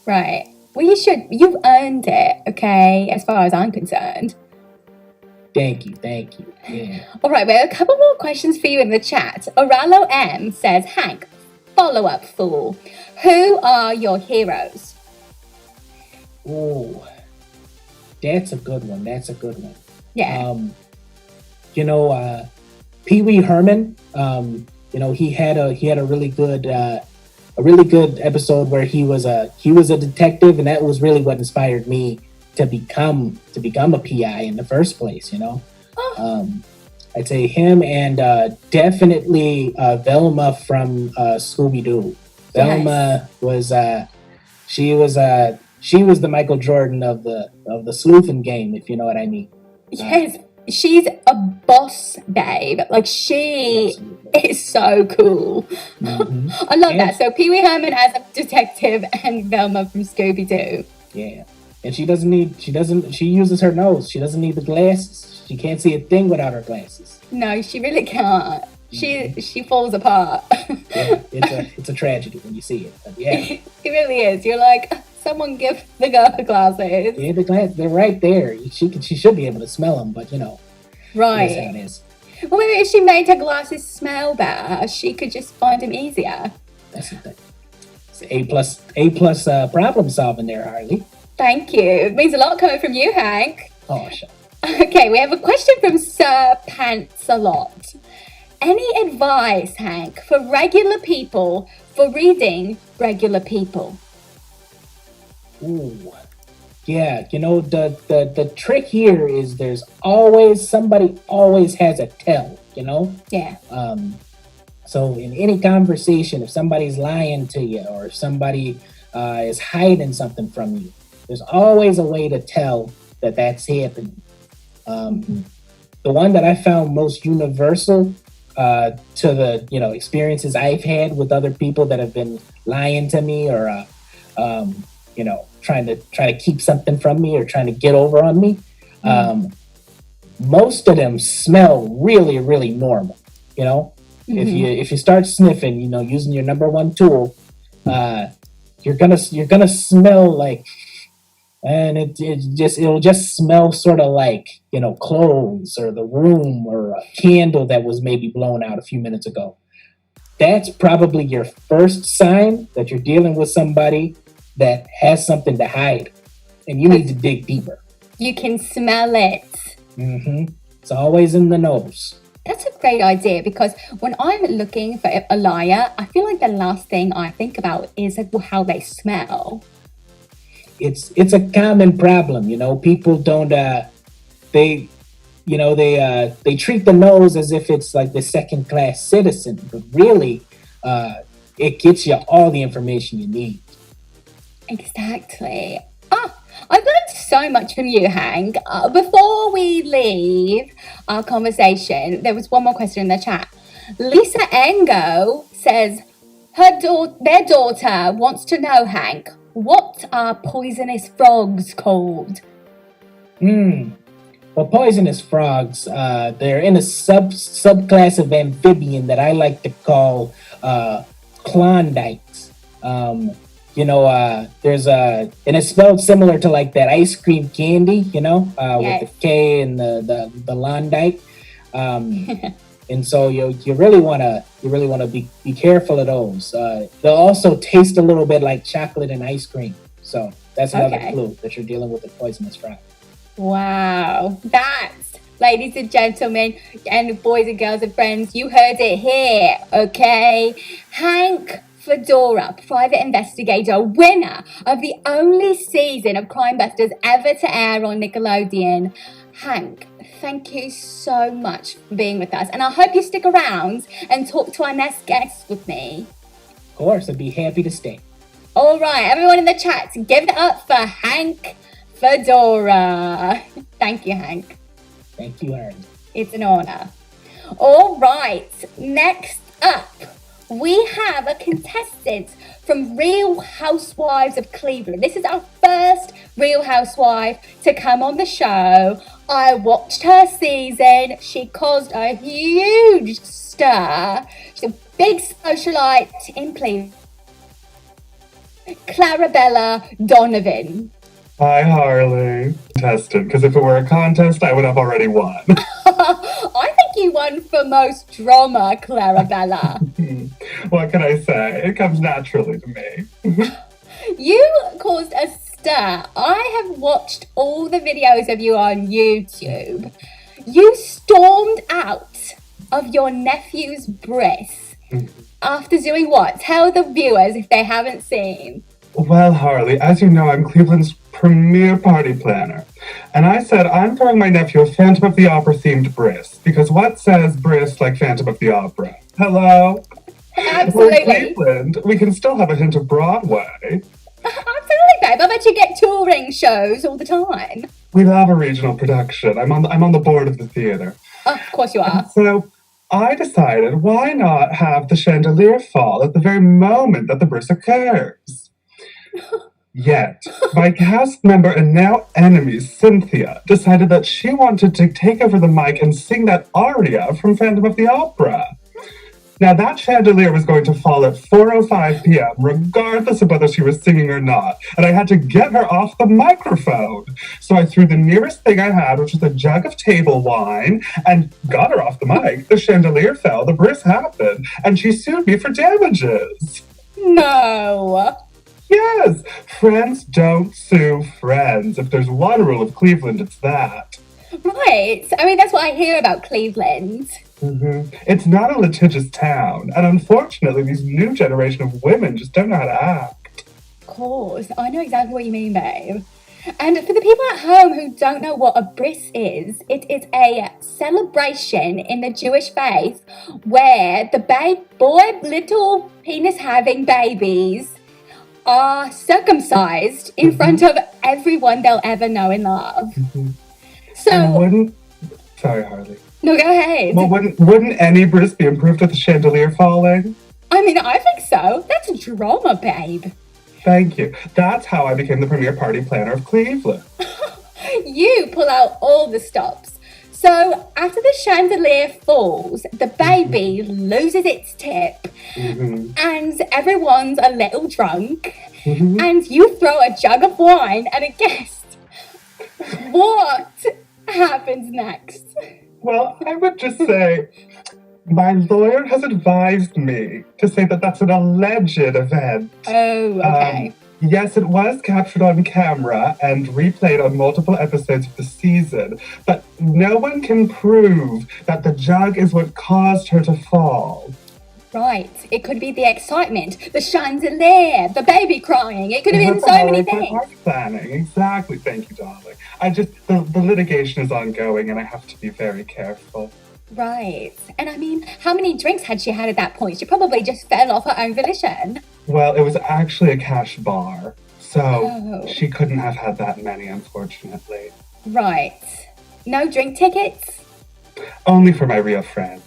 Right. Well, you should. You've earned it, okay? As far as I'm concerned. Thank you. Yeah. All right. We have a couple more questions for you in the chat. Oralo M says, Hank. Follow-up fool. Who are your heroes? Oh, that's a good one. Yeah. Pee Wee Herman. He had a really good episode where he was a detective, and that was really what inspired me to become a PI in the first place. I'd say him and definitely Velma from Scooby-Doo. Velma was she was the Michael Jordan of the sleuthing game, if you know what I mean. Yes, she's a boss, babe. Like, she is so cool. Mm-hmm. I love that. So Pee Wee Herman as a detective and Velma from Scooby-Doo. Yeah, and she uses her nose. She doesn't need the glasses. She can't see a thing without her glasses. No, she really can't. She falls apart. Yeah, it's a tragedy when you see it. But yeah, it really is. You're like, someone give the girl the glasses. Yeah, they're right there. She should be able to smell them, but right. That's how it is. Well, maybe if she made her glasses smell better, she could just find them easier. That's the thing. It's A+ problem solving there, Harley. Thank you. It means a lot coming from you, Hank. Oh, sure. Okay, we have a question from Sir Pants-a-Lot. Any advice, Hank, for regular people for reading regular people? Ooh. Yeah, the trick here is somebody always has a tell, Yeah. So in any conversation, if somebody's lying to you or if somebody is hiding something from you, there's always a way to tell that that's happening. the one that I found most universal to the experiences I've had with other people that have been lying to me or trying to keep something from me or trying to get over on me. Most of them smell really, really normal. If you start sniffing, using your number one tool, you're gonna smell like, and it'll just smell sort of like clothes or the room or a candle that was maybe blown out a few minutes ago. That's probably your first sign that you're dealing with somebody that has something to hide, and you need to dig deeper. You can smell it. It's always in the nose. That's a great idea, because when I'm looking for a liar, I feel like the last thing I think about is how they smell. It's a common problem, people don't they treat the nose as if it's like the second class citizen, but really it gets you all the information you need. Exactly. I've learned so much from you, Hank. Before we leave our conversation, there was one more question in the chat. Lisa Engo says their daughter wants to know, Hank, what are poisonous frogs called? Well, poisonous frogs, they're in a subclass of amphibian that I like to call Klondikes. There's and it's spelled similar to like that ice cream candy, with the K and the Klondike. And so you really want to be careful of those. They'll also taste a little bit like chocolate and ice cream. So that's another clue that you're dealing with a poisonous frog. Wow, that's, ladies and gentlemen, and boys and girls and friends, you heard it here, okay? Hank Fedora, private investigator, winner of the only season of Crime Busters ever to air on Nickelodeon. Hank, thank you so much for being with us, and I hope you stick around and talk to our next guest with me. Of course, I'd be happy to stay. All right, everyone in the chat, give it up for Hank Fedora. Thank you, Hank. Thank you, Harely. It's an honor. All right, next up, we have a contestant from Real Housewives of Cleveland. This is our first Real Housewife to come on the show. I watched her season. She caused a huge stir. She's a big socialite in Cleveland. Clarabella Donovan. Hi, Harley. Contestant, because if it were a contest, I would have already won. I think you won for most drama, Clarabella. What can I say? It comes naturally to me. You caused a stir. I have watched all the videos of you on YouTube. You stormed out of your nephew's bris after doing what? Tell the viewers if they haven't seen. Well, Harley, as you know, I'm Cleveland's premier party planner. And I said I'm throwing my nephew a Phantom of the Opera themed bris, because what says bris like Phantom of the Opera? Hello? Absolutely. We're in Cleveland. We can still have a hint of Broadway. Absolutely, babe. I bet you get touring shows all the time. We love a regional production. I'm on the board of the theater. Of course you are. And so I decided, why not have the chandelier fall at the very moment that the bris occurs? Yet, my cast member and now enemy, Cynthia, decided that she wanted to take over the mic and sing that aria from Phantom of the Opera. Now, that chandelier was going to fall at 4:05 p.m., regardless of whether she was singing or not, and I had to get her off the microphone. So I threw the nearest thing I had, which was a jug of table wine, and got her off the mic. The chandelier fell, the bris happened, and she sued me for damages. No. Yes, friends don't sue friends. If there's one rule of Cleveland, it's that. Right. I mean, that's what I hear about Cleveland. It's not a litigious town, and unfortunately, these new generation of women just don't know how to act. Of course. I know exactly what you mean, babe. And for the people at home who don't know what a bris is, it is a celebration in the Jewish faith where the little penis-having babies are circumcised in front of everyone they'll ever know and love. So, Sorry, Harley. No, go ahead. Well, wouldn't any bris be improved with the chandelier falling? I mean, I think so. That's drama, babe. Thank you. That's how I became the premier party planner of Cleveland. You pull out all the stops. So after the chandelier falls, the baby loses its tip, and everyone's a little drunk, and you throw a jug of wine at a guest. What happens next? Well, I would just say my lawyer has advised me to say that that's an alleged event. Oh, okay. Yes, it was captured on camera and replayed on multiple episodes of the season, but no one can prove that the jug is what caused her to fall. Right. It could be the excitement, the chandelier, the baby crying. It could have been so many things. Party planning, exactly. Thank you, darling. The litigation is ongoing and I have to be very careful. Right. And I mean, how many drinks had she had at that point? She probably just fell off her own volition. Well, it was actually a cash bar, so she couldn't have had that many, unfortunately. Right. No drink tickets? Only for my real friends.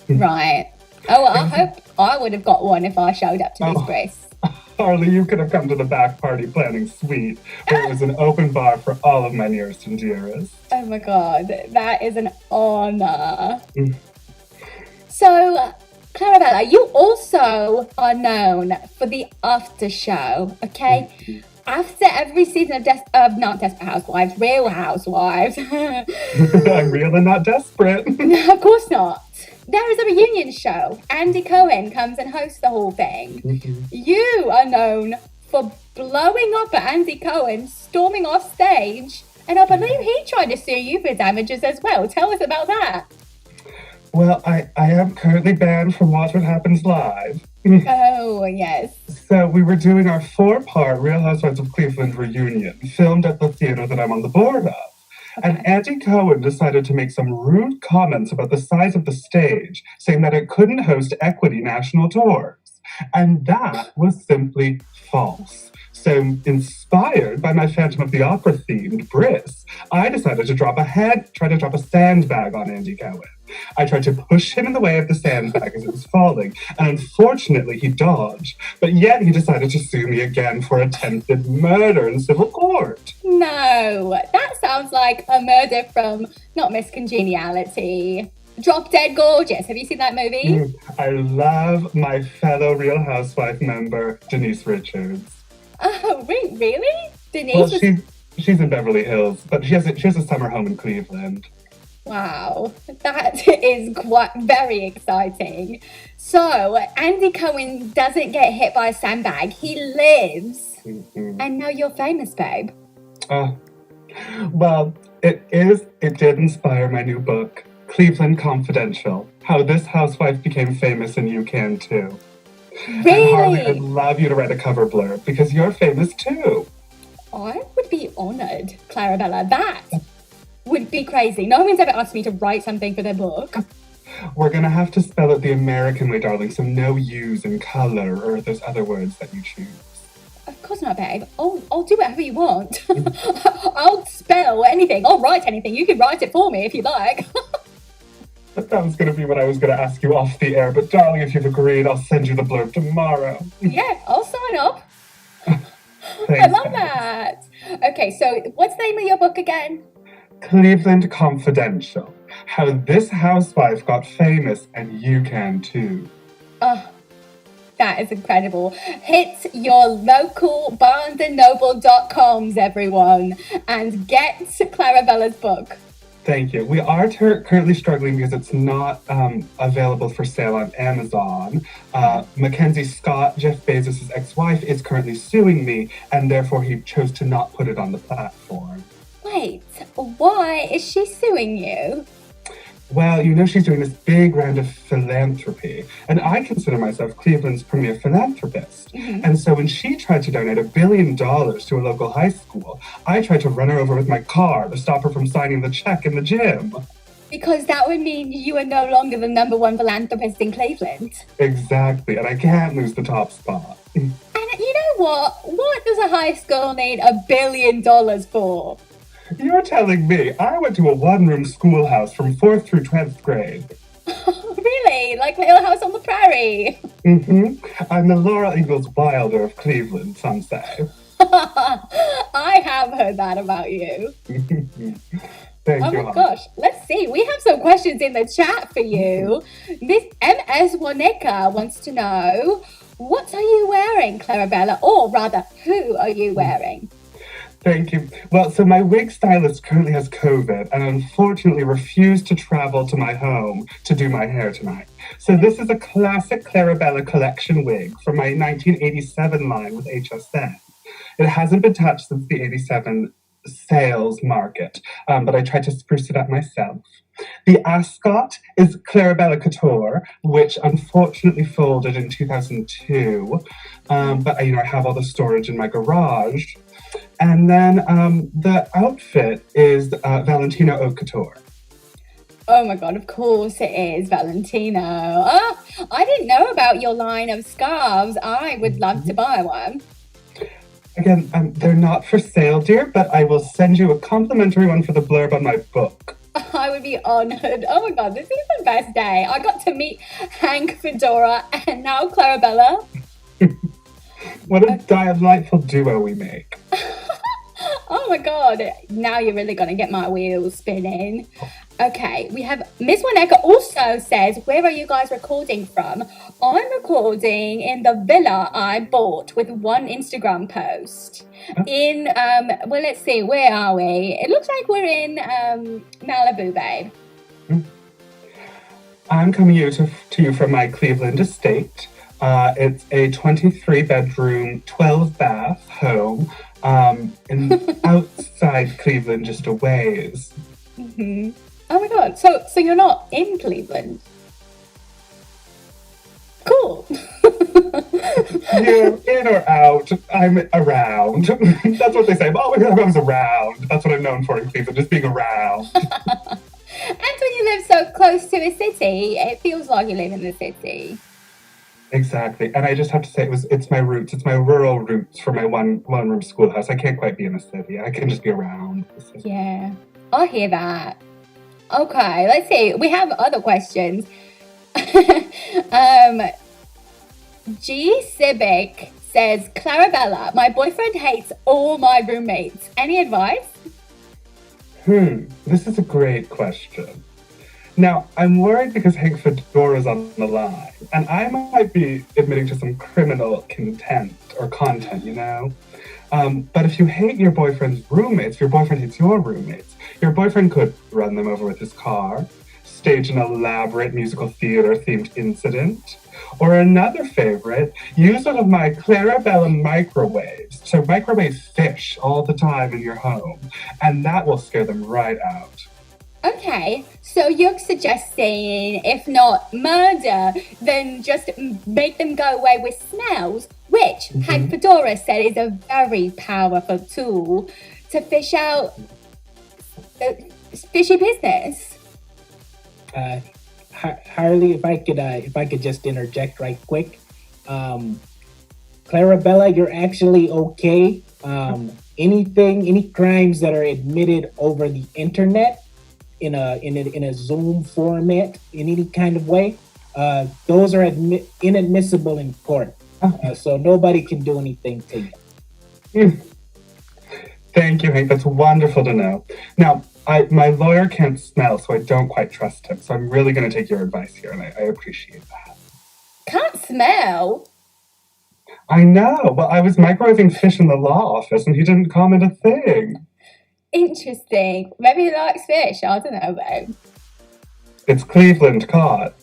Right. Oh, well, I hope I would have got one if I showed up to this brace. Harley, you could have come to the back party planning suite, where it was an open bar for all of my nearest and dearest. Oh my god, that is an honor. So, Clarabella, you also are known for the after show, okay? After every season of not Desperate Housewives, Real Housewives. I'm real and not desperate. No, of course not. There is a reunion show. Andy Cohen comes and hosts the whole thing. You are known for blowing up at Andy Cohen, storming off stage, and I believe he tried to sue you for damages as well. Tell us about that. Well, I am currently banned from Watch What Happens Live. Oh, yes. So we were doing our 4-part Real Housewives of Cleveland reunion, filmed at the theater that I'm on the board of. And Andy Cohen decided to make some rude comments about the size of the stage, saying that it couldn't host equity national tours. And that was simply false. So, inspired by my Phantom of the Opera themed bris, I decided to try to drop a sandbag on Andy Cohen. I tried to push him in the way of the sandbag as it was falling, and unfortunately he dodged. But yet he decided to sue me again for attempted murder in civil court. No, that sounds like a murder from not Miss Congeniality. Drop Dead Gorgeous. Have you seen that movie? I love my fellow Real Housewife member, Denise Richards. Oh, really? Denise? Well, she's in Beverly Hills, but she has a summer home in Cleveland. Wow, that is very exciting. So, Andy Cohen doesn't get hit by a sandbag. He lives. And now you're famous, babe. Well, it did inspire my new book, Cleveland Confidential, How This Housewife Became Famous and You Can Too. Really? And Harley, I'd love you to write a cover blurb because you're famous too. I would be honoured, Clarabella. That would be crazy. No one's ever asked me to write something for their book. We're going to have to spell it the American way, darling, so no U's in colour or those other words that you choose. Of course not, babe. I'll do whatever you want. I'll spell anything. I'll write anything. You can write it for me if you like. But that was going to be what I was going to ask you off the air. But darling, if you've agreed, I'll send you the blurb tomorrow. Yeah, I'll sign up. Thanks, I love that. Okay, so what's the name of your book again? Cleveland Confidential. How This Housewife Got Famous and You Can Too. Oh, that is incredible. Hit your local barnesandnoble.coms, everyone, and get Clarabella's book. Thank you. We are currently struggling because it's not available for sale on Amazon. Mackenzie Scott, Jeff Bezos' ex-wife, is currently suing me, and therefore he chose to not put it on the platform. Wait, why is she suing you? Well, you know she's doing this big round of philanthropy, and I consider myself Cleveland's premier philanthropist. And so when she tried to donate $1 billion to a local high school, I tried to run her over with my car to stop her from signing the check in the gym. Because that would mean you are no longer the #1 philanthropist in Cleveland. Exactly, and I can't lose the top spot. And you know what? What does a high school need $1 billion for? You're telling me I went to a one-room schoolhouse from 4th through 12th grade. Really? Like Little House on the Prairie? I'm the Laura Ingalls Wilder of Cleveland, some say. I have heard that about you. Thank you. Oh my gosh, let's see. We have some questions in the chat for you. This MS Wanika wants to know, what are you wearing, Clarabella? Or rather, who are you wearing? Thank you. Well, so my wig stylist currently has COVID and unfortunately refused to travel to my home to do my hair tonight. So this is a classic Clarabella collection wig from my 1987 line with HSN. It hasn't been touched since the 87 sales market, but I tried to spruce it up myself. The ascot is Clarabella Couture, which unfortunately folded in 2002, but I have all the storage in my garage. And then the outfit is Valentino Haute Couture. Oh my god, of course it is Valentino. Oh, I didn't know about your line of scarves. I would love to buy one. Again, they're not for sale, dear, but I will send you a complimentary one for the blurb on my book. I would be honored. Oh my god, this is the best day. I got to meet Hank Fedora and now Clarabella. What a delightful duo we make. Oh my god, now you're really gonna get my wheels spinning. Okay, we have Miss Waneka also says, where are you guys recording from? I'm recording in the villa I bought with one Instagram post. In well, let's see, where are we? It looks like we're in Malibu, babe. I'm coming to you from my Cleveland estate. It's a 23-bedroom, 12-bath home in outside Cleveland, just a ways. Oh my god, so you're not in Cleveland? Cool. You're in or out, I'm around. That's what they say. Oh, I was around. That's what I'm known for in Cleveland, just being around. And when you live so close to a city, it feels like you live in the city. Exactly. And I just have to say, it's my roots. It's my rural roots for my one-room schoolhouse. I can't quite be in the city. I can just be around the city. Yeah, I hear that. Okay, let's see. We have other questions. G Civic says, Clarabella, my boyfriend hates all my roommates. Any advice? This is a great question. Now, I'm worried because Hank Fedora's on the line, and I might be admitting to some criminal content, But if you hate your boyfriend's roommates, if your boyfriend hates your roommates, your boyfriend could run them over with his car, stage an elaborate musical theater-themed incident, or another favorite, use one of my Clarabella microwaves to microwave fish all the time in your home, and that will scare them right out. Okay, so you're suggesting, if not murder, then just make them go away with smells, which Hank Fedora said is a very powerful tool to fish out fishy business. Harely, if I could just interject right quick. Clarabella, you're actually okay. Any crimes that are admitted over the internet, in a Zoom format, in any kind of way, those are inadmissible in court. So nobody can do anything to you. Thank you, Hank. That's wonderful to know. Now, my lawyer can't smell, so I don't quite trust him. So I'm really going to take your advice here, and I appreciate that. Can't smell? I know. Well, I was microwaving fish in the law office, and he didn't comment a thing. Interesting. Maybe he likes fish. I don't know, babe. It's Cleveland caught.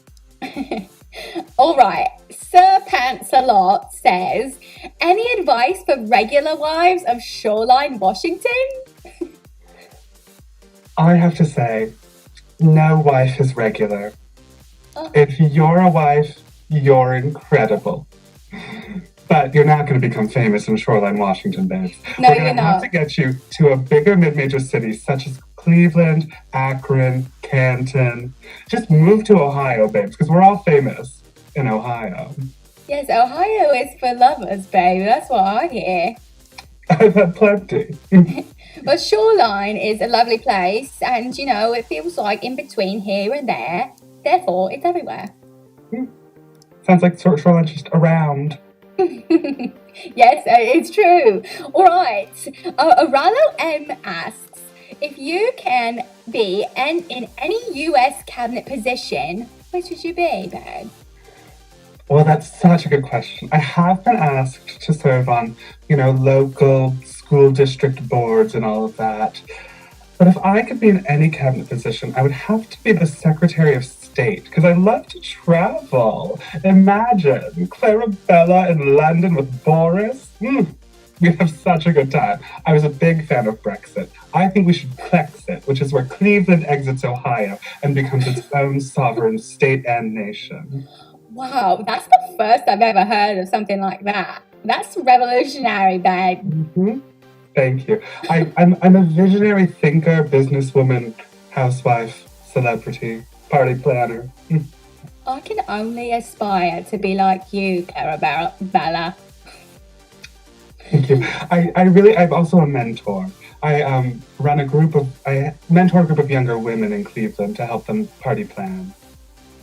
All right. Sir Pants a Lot says, any advice for regular wives of Shoreline, Washington? I have to say, no wife is regular. If you're a wife, you're incredible. But you're not going to become famous in Shoreline, Washington, babes. No, We're going to have to get you to a bigger mid-major city such as Cleveland, Akron, Canton. Just move to Ohio, babes, because we're all famous in Ohio. Yes, Ohio is for lovers, babe. That's what I hear. I've had plenty. But Shoreline is a lovely place, and you know, it feels like in between here and there. Therefore, it's everywhere. Sounds like Shoreline's just around. Yes, it's true. All right. Aralo M asks, if you can be in any US cabinet position, which would you be, babe? Well, that's such a good question. I have been asked to serve on, local school district boards and all of that. But if I could be in any cabinet position, I would have to be the Secretary of State, because I love to travel. Imagine Clarabella in London with Boris. We'd have such a good time. I was a big fan of Brexit. I think we should Plexit, which is where Cleveland exits Ohio and becomes its own sovereign state and nation. Wow, that's the first I've ever heard of something like that. That's revolutionary, babe. Mm-hmm. Thank you. I'm a visionary thinker, businesswoman, housewife, celebrity, party planner. I can only aspire to be like you, Clarabella. Thank you. I'm also a mentor. I mentor a group of younger women in Cleveland to help them party plan.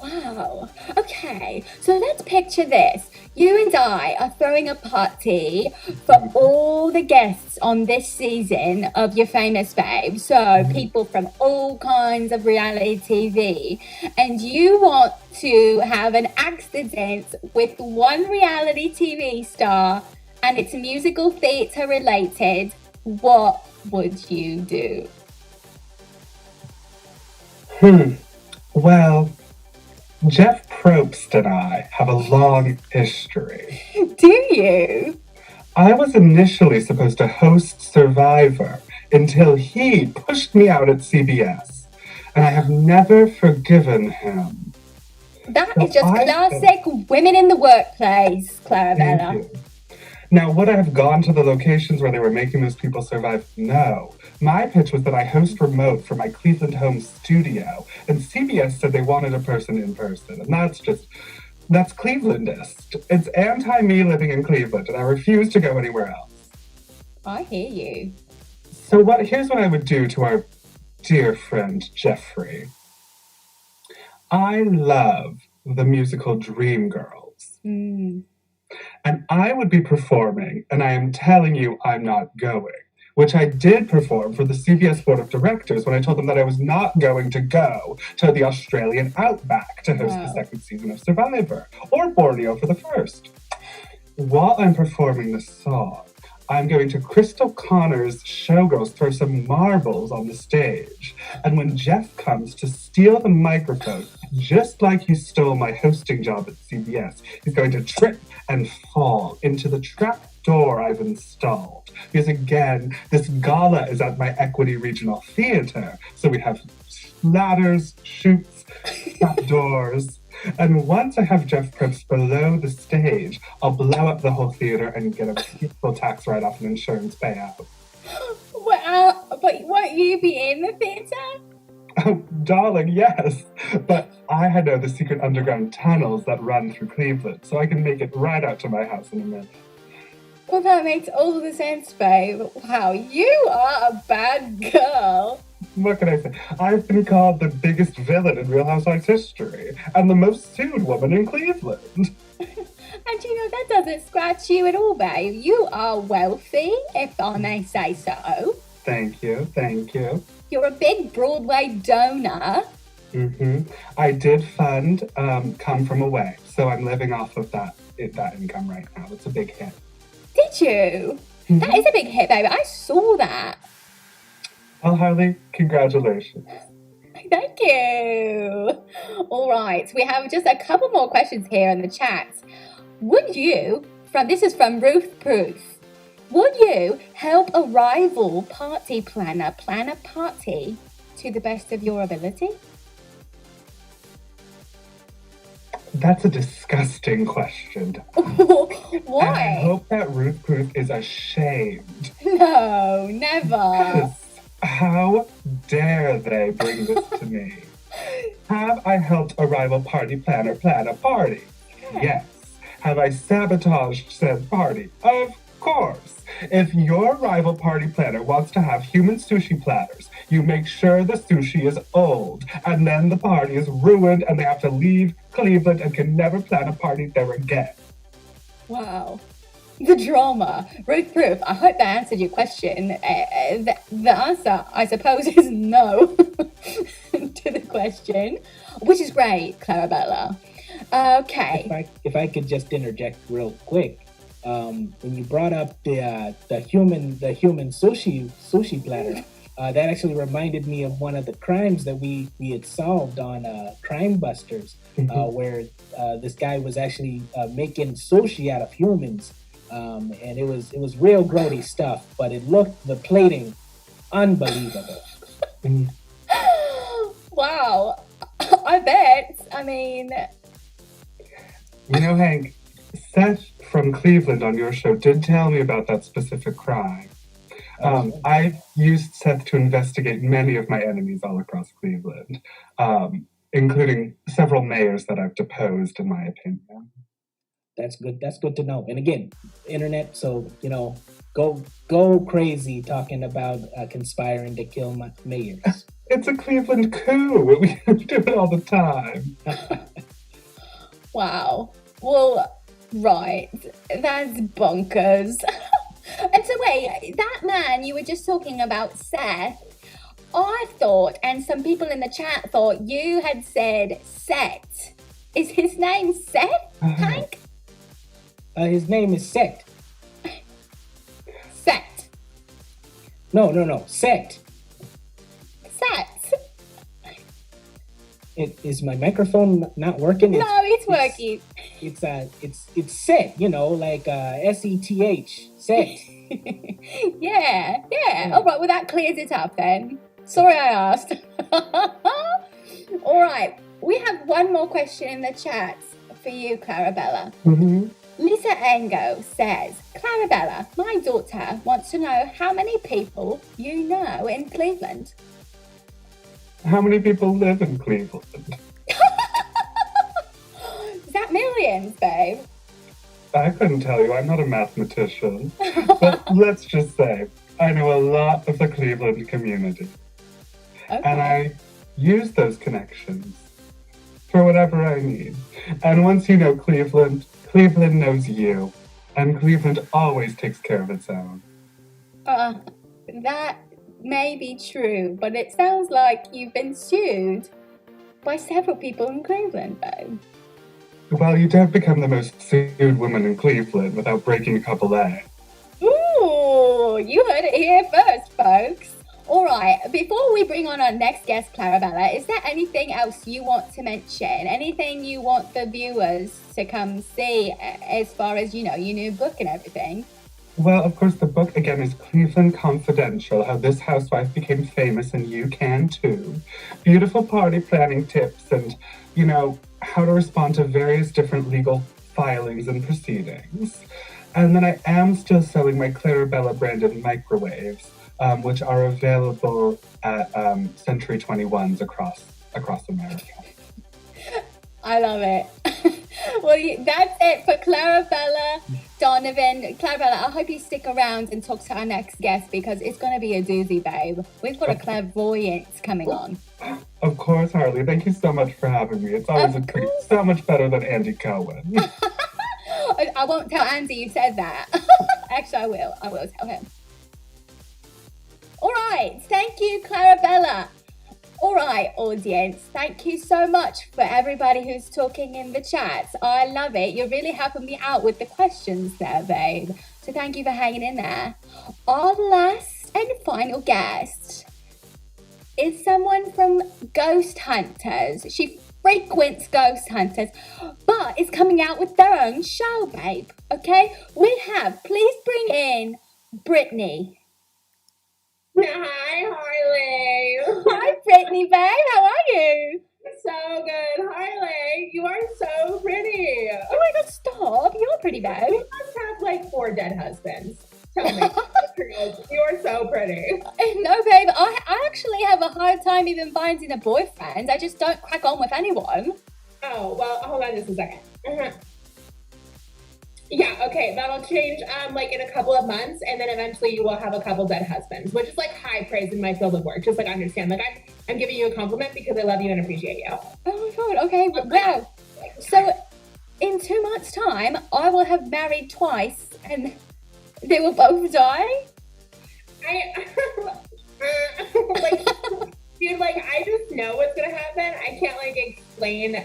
Wow. Okay, so let's picture this. You and I are throwing a party for all the guests on this season of Your Famous Babe. So people from all kinds of reality TV. And you want to have an accident with one reality TV star and it's musical theatre related. What would you do? Well, Jeff Probst and I have a long history. Do you? I was initially supposed to host Survivor until he pushed me out at CBS, and I have never forgiven him. That is just classic women in the workplace, Clarabella. Thank you. Now, would I have gone to the locations where they were making those people survive? No. My pitch was that I host remote from my Cleveland home studio, and CBS said they wanted a person in person, and that's Clevelandist. It's anti-me living in Cleveland, and I refuse to go anywhere else. I hear you. So here's what I would do to our dear friend, Jeffrey. I love the musical Dreamgirls. And I would be performing, and I am telling you I'm not going, which I did perform for the CBS Board of Directors when I told them that I was not going to go to the Australian outback to host the second season of Survivor, or Borneo for the first. While I'm performing the song, I'm going to Crystal Connor's Showgirls throw some marbles on the stage. And when Jeff comes to steal the microphone, just like he stole my hosting job at CBS, he's going to trip and fall into the trap door I've installed. Because again, this gala is at my Equity Regional Theater. So we have ladders, chutes, trap doors. And once I have Jeff Probst below the stage, I'll blow up the whole theater and get a beautiful tax write-off and insurance payout. But won't you be in the theater? Oh, darling, yes. But I know the secret underground tunnels that run through Cleveland, so I can make it right out to my house in a minute. Well, that makes all the sense, babe. Wow, you are a bad girl. What can I say? I've been called the biggest villain in Real Housewives history and the most sued woman in Cleveland. And that doesn't scratch you at all, babe. You are wealthy, if I may say so. Thank you. You're a big Broadway donor. I did fund Come From Away, so I'm living off of that income right now. It's a big hit. Did you? That is a big hit, baby. I saw that. Well, Harely, congratulations. Thank you. All right, we have just a couple more questions here in the chat. This is from Ruth Proof. Would you help a rival party planner plan a party to the best of your ability? That's a disgusting question. Why? And I hope that Ruth Proof is ashamed. No, never. Yes. How dare they bring this to me? Have I helped a rival party planner plan a party? Yes. Have I sabotaged said party? Of course. If your rival party planner wants to have human sushi platters, you make sure the sushi is old, and then the party is ruined and they have to leave Cleveland and can never plan a party there again. Wow. The drama. Ruth Proof, I hope that answered your question. The answer, I suppose, is no to the question, which is great, Clarabella. Okay. If I could just interject real quick, when you brought up the human sushi platter, that actually reminded me of one of the crimes that we had solved on Crime Busters, where this guy was actually making sushi out of humans. And it was real grody stuff, but it looked, the plating, unbelievable. Wow, I bet. I mean, you know, Hank, Seth from Cleveland on your show did tell me about that specific crime. I've used Seth to investigate many of my enemies all across Cleveland, including several mayors that I've deposed, in my opinion. That's good. That's good to know. And again, internet. So, you know, go crazy talking about conspiring to kill my mayors. It's a Cleveland coup. We do it all the time. Wow. Well, right. That's bonkers. And so wait, that man you were just talking about, Seth, I thought, and some people in the chat thought, you had said Set. Is his name Seth, Hank? His name is Set. Set. No. Set. Set. Is my microphone not working? No, it's working. It's Set. You know, like SETH. Set. Yeah. All right. Well, that clears it up then. Sorry, I asked. All right. We have one more question in the chat for you, Clarabella. Mm-hmm. Lisa Engo says, Clarabella, my daughter wants to know how many people you know in Cleveland. How many people live in Cleveland? Is that millions, babe? I couldn't tell you. I'm not a mathematician. But let's just say I know a lot of the Cleveland community. Okay. And I use those connections for whatever I need. And once you know Cleveland knows you. And Cleveland always takes care of its own. That may be true, but it sounds like you've been sued by several people in Cleveland, though. Well, you don't become the most sued woman in Cleveland without breaking a couple eggs. Ooh, you heard it here first, folks. All right, before we bring on our next guest, Clarabella, is there anything else you want to mention? Anything you want the viewers to come see as far as, you know, your new book and everything? Well, of course, the book, again, is Cleveland Confidential, How This Housewife Became Famous and You Can Too. Beautiful party planning tips and, you know, how to respond to various different legal filings and proceedings. And then I am still selling my Clarabella branded microwaves, which are available at Century 21s across America. I love it. Well, that's it for Clarabella Donovan. Clarabella, I hope you stick around and talk to our next guest because it's going to be a doozy, babe. We've got a clairvoyance coming on. Of course, Harley. Thank you so much for having me. It's always a treat. So much better than Andy Cohen. I won't tell Andy you said that. Actually, I will. I will tell him. All right. Thank you, Clarabella. All right, audience. Thank you so much for everybody who's talking in the chat. I love it. You're really helping me out with the questions there, babe. So thank you for hanging in there. Our last and final guest is someone from Ghost Hunters. She frequents Ghost Hunters, but is coming out with their own show, babe. Okay? Please bring in Brittany. Hi, Harley. Hi, Brittany, babe. How are you? So good. Harley, you are so pretty. Oh my God, stop. You're pretty, babe. You must have like 4 dead husbands. Tell me the truth. You are so pretty. No, babe. I actually have a hard time even finding a boyfriend. I just don't crack on with anyone. Oh, well, hold on just a second. Yeah, okay, that'll change like in a couple of months, and then eventually you will have a couple dead husbands, which is like high praise in my field of work. Just like understand, like I'm giving you a compliment because I love you and appreciate you. Oh my god, okay, wow. So in 2 months' time, I will have married twice and they will both die? I like, dude, like I just know what's gonna happen. I can't like explain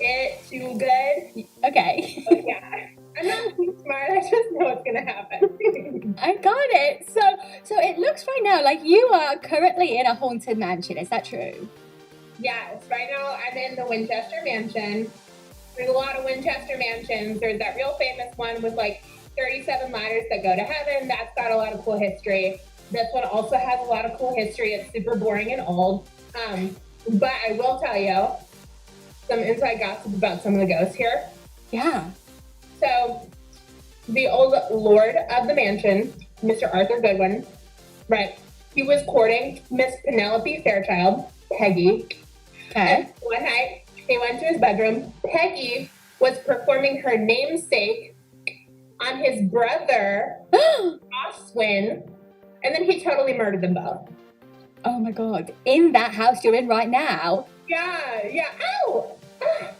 it too good. Okay. But yeah, I'm not too smart. I just know what's gonna happen. I got it. So it looks right now like you are currently in a haunted mansion. Is that true? Yes, right now I'm in the Winchester Mansion. There's a lot of Winchester mansions. There's that real famous one with like 37 ladders that go to heaven. That's got a lot of cool history. This one also has a lot of cool history. It's super boring and old. But I will tell you some inside gossip about some of the ghosts here. Yeah. So the old lord of the mansion, Mr. Arthur Goodwin, right? He was courting Miss Penelope Fairchild, Peggy. Okay. And one night, he went to his bedroom. Peggy was performing her namesake on his brother, Oswin, and then he totally murdered them both. Oh my god. In that house you're in right now? Yeah. Ow! Ah.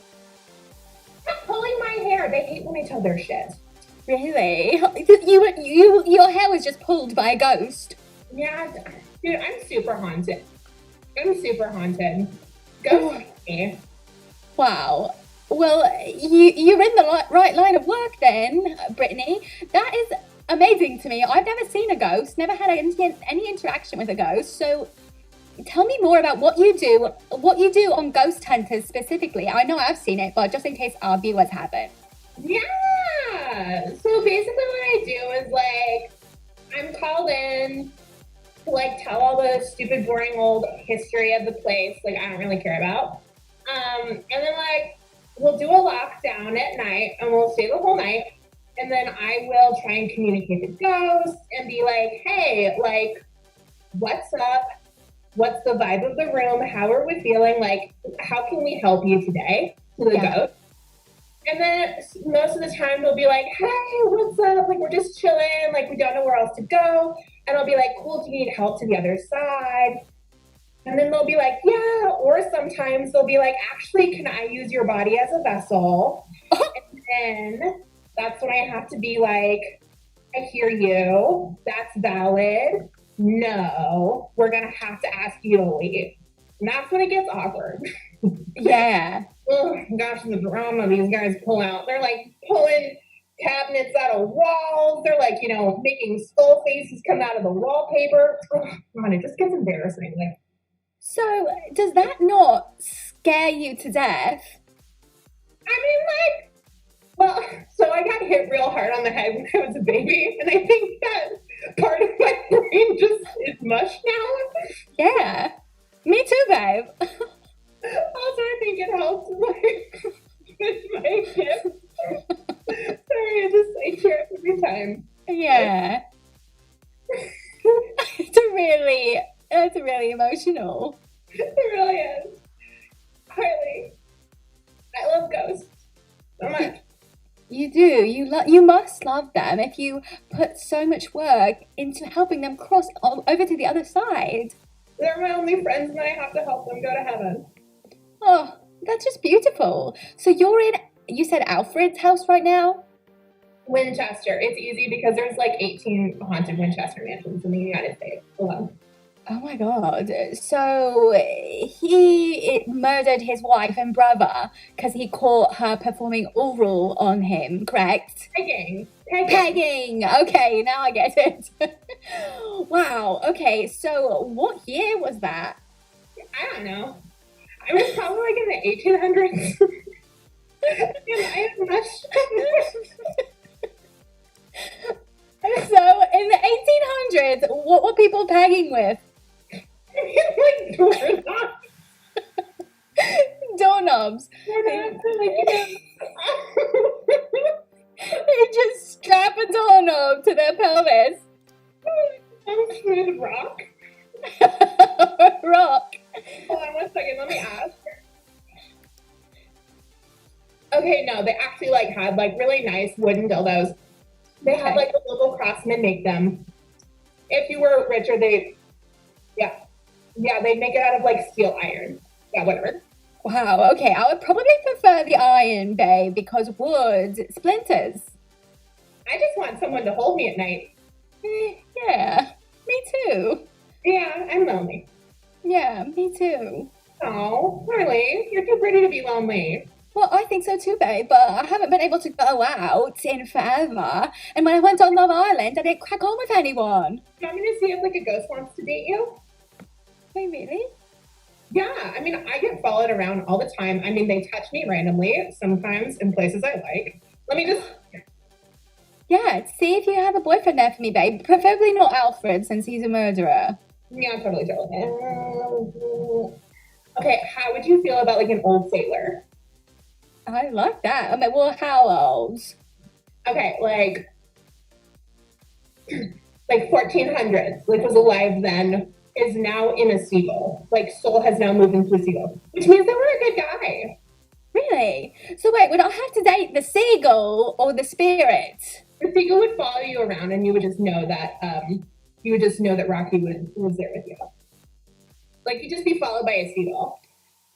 Stop pulling my hair. They hate when I tell their shit. Really? Your hair was just pulled by a ghost? Yeah, dude, I'm super haunted. Ghosts hate me. Wow. Well, you're in the right line of work then, Brittany. That is amazing to me. I've never seen a ghost, never had any interaction with a ghost. So tell me more about what you do on Ghost Hunters specifically. I know I've seen it, but just in case our viewers haven't. Yeah. So basically what I do is like, I'm called in to like tell all the stupid, boring old history of the place. Like I don't really care about. And then like, we'll do a lockdown at night and we'll stay the whole night. And then I will try and communicate with ghosts and be like, hey, like, what's up? What's the vibe of the room? How are we feeling? Like, how can we help you today? To the ghost. And then most of the time they'll be like, hey, what's up? Like, we're just chilling. Like, we don't know where else to go. And I'll be like, cool, do you need help to the other side? And then they'll be like, yeah. Or sometimes they'll be like, actually, can I use your body as a vessel? And then that's when I have to be like, I hear you. That's valid. No, we're going to have to ask you to leave. And that's when it gets awkward. Yeah. Oh gosh, the drama these guys pull out. They're like pulling cabinets out of walls. They're like, you know, making skull faces come out of the wallpaper. Oh God, it just gets embarrassing. Like, So does that not scare you to death? I mean, like, well, so I got hit real hard on the head when I was a baby, and I think that part of my brain just is mush now. Yeah. Me too, babe. Also, I think it helps, like, with my hip. Sorry, I hear it every time. Yeah. It's really emotional. It really is. Harley, I love ghosts so much. You do. You must love them if you put so much work into helping them cross over to the other side. They're my only friends, and I have to help them go to heaven. Oh, that's just beautiful. So you said Alfred's house right now? Winchester. It's easy because there's like 18 haunted Winchester mansions in the United States alone. Oh my god. So he murdered his wife and brother because he caught her performing oral on him, correct? Pegging. Okay, now I get it. Wow. Okay, so what year was that? I don't know. I was probably like in the 1800s. I am not sure. So in the 1800s, what were people pegging with? Like doorknobs. Doorknobs. They just strap a doorknob to their pelvis. Smooth rock. Rock. Hold on 1 second, let me ask. Okay, no, they actually like had like really nice wooden dildos. They had like a local craftsman make them. If you were richer, they'd make it out of like steel iron. Yeah, whatever. Wow, okay, I would probably prefer the iron, babe, because wood splinters. I just want someone to hold me at night. Yeah, me too. Yeah, I'm lonely. Yeah, me too. Oh, Harely, you're too pretty to be lonely. Well, I think so too, babe, but I haven't been able to go out in forever. And when I went on Love Island, I didn't crack on with anyone. You want me to see if like a ghost wants to date you? Wait, really? Yeah, I mean, I get followed around all the time. I mean, they touch me randomly, sometimes in places I like. Let me just... Yeah, see if you have a boyfriend there for me, babe. Preferably not Alfred, since he's a murderer. Yeah, totally. Okay, how would you feel about like an old sailor? I like that. I mean, well, how old? Okay, like 1400s, like was alive then, is now in a seagull. Like soul has now moved into a seagull, which means they were a good guy. Really? So wait, would I have to date the seagull or the spirit? The seagull would follow you around, and you would just know that Rocky was there with you. Like you'd just be followed by a seagull.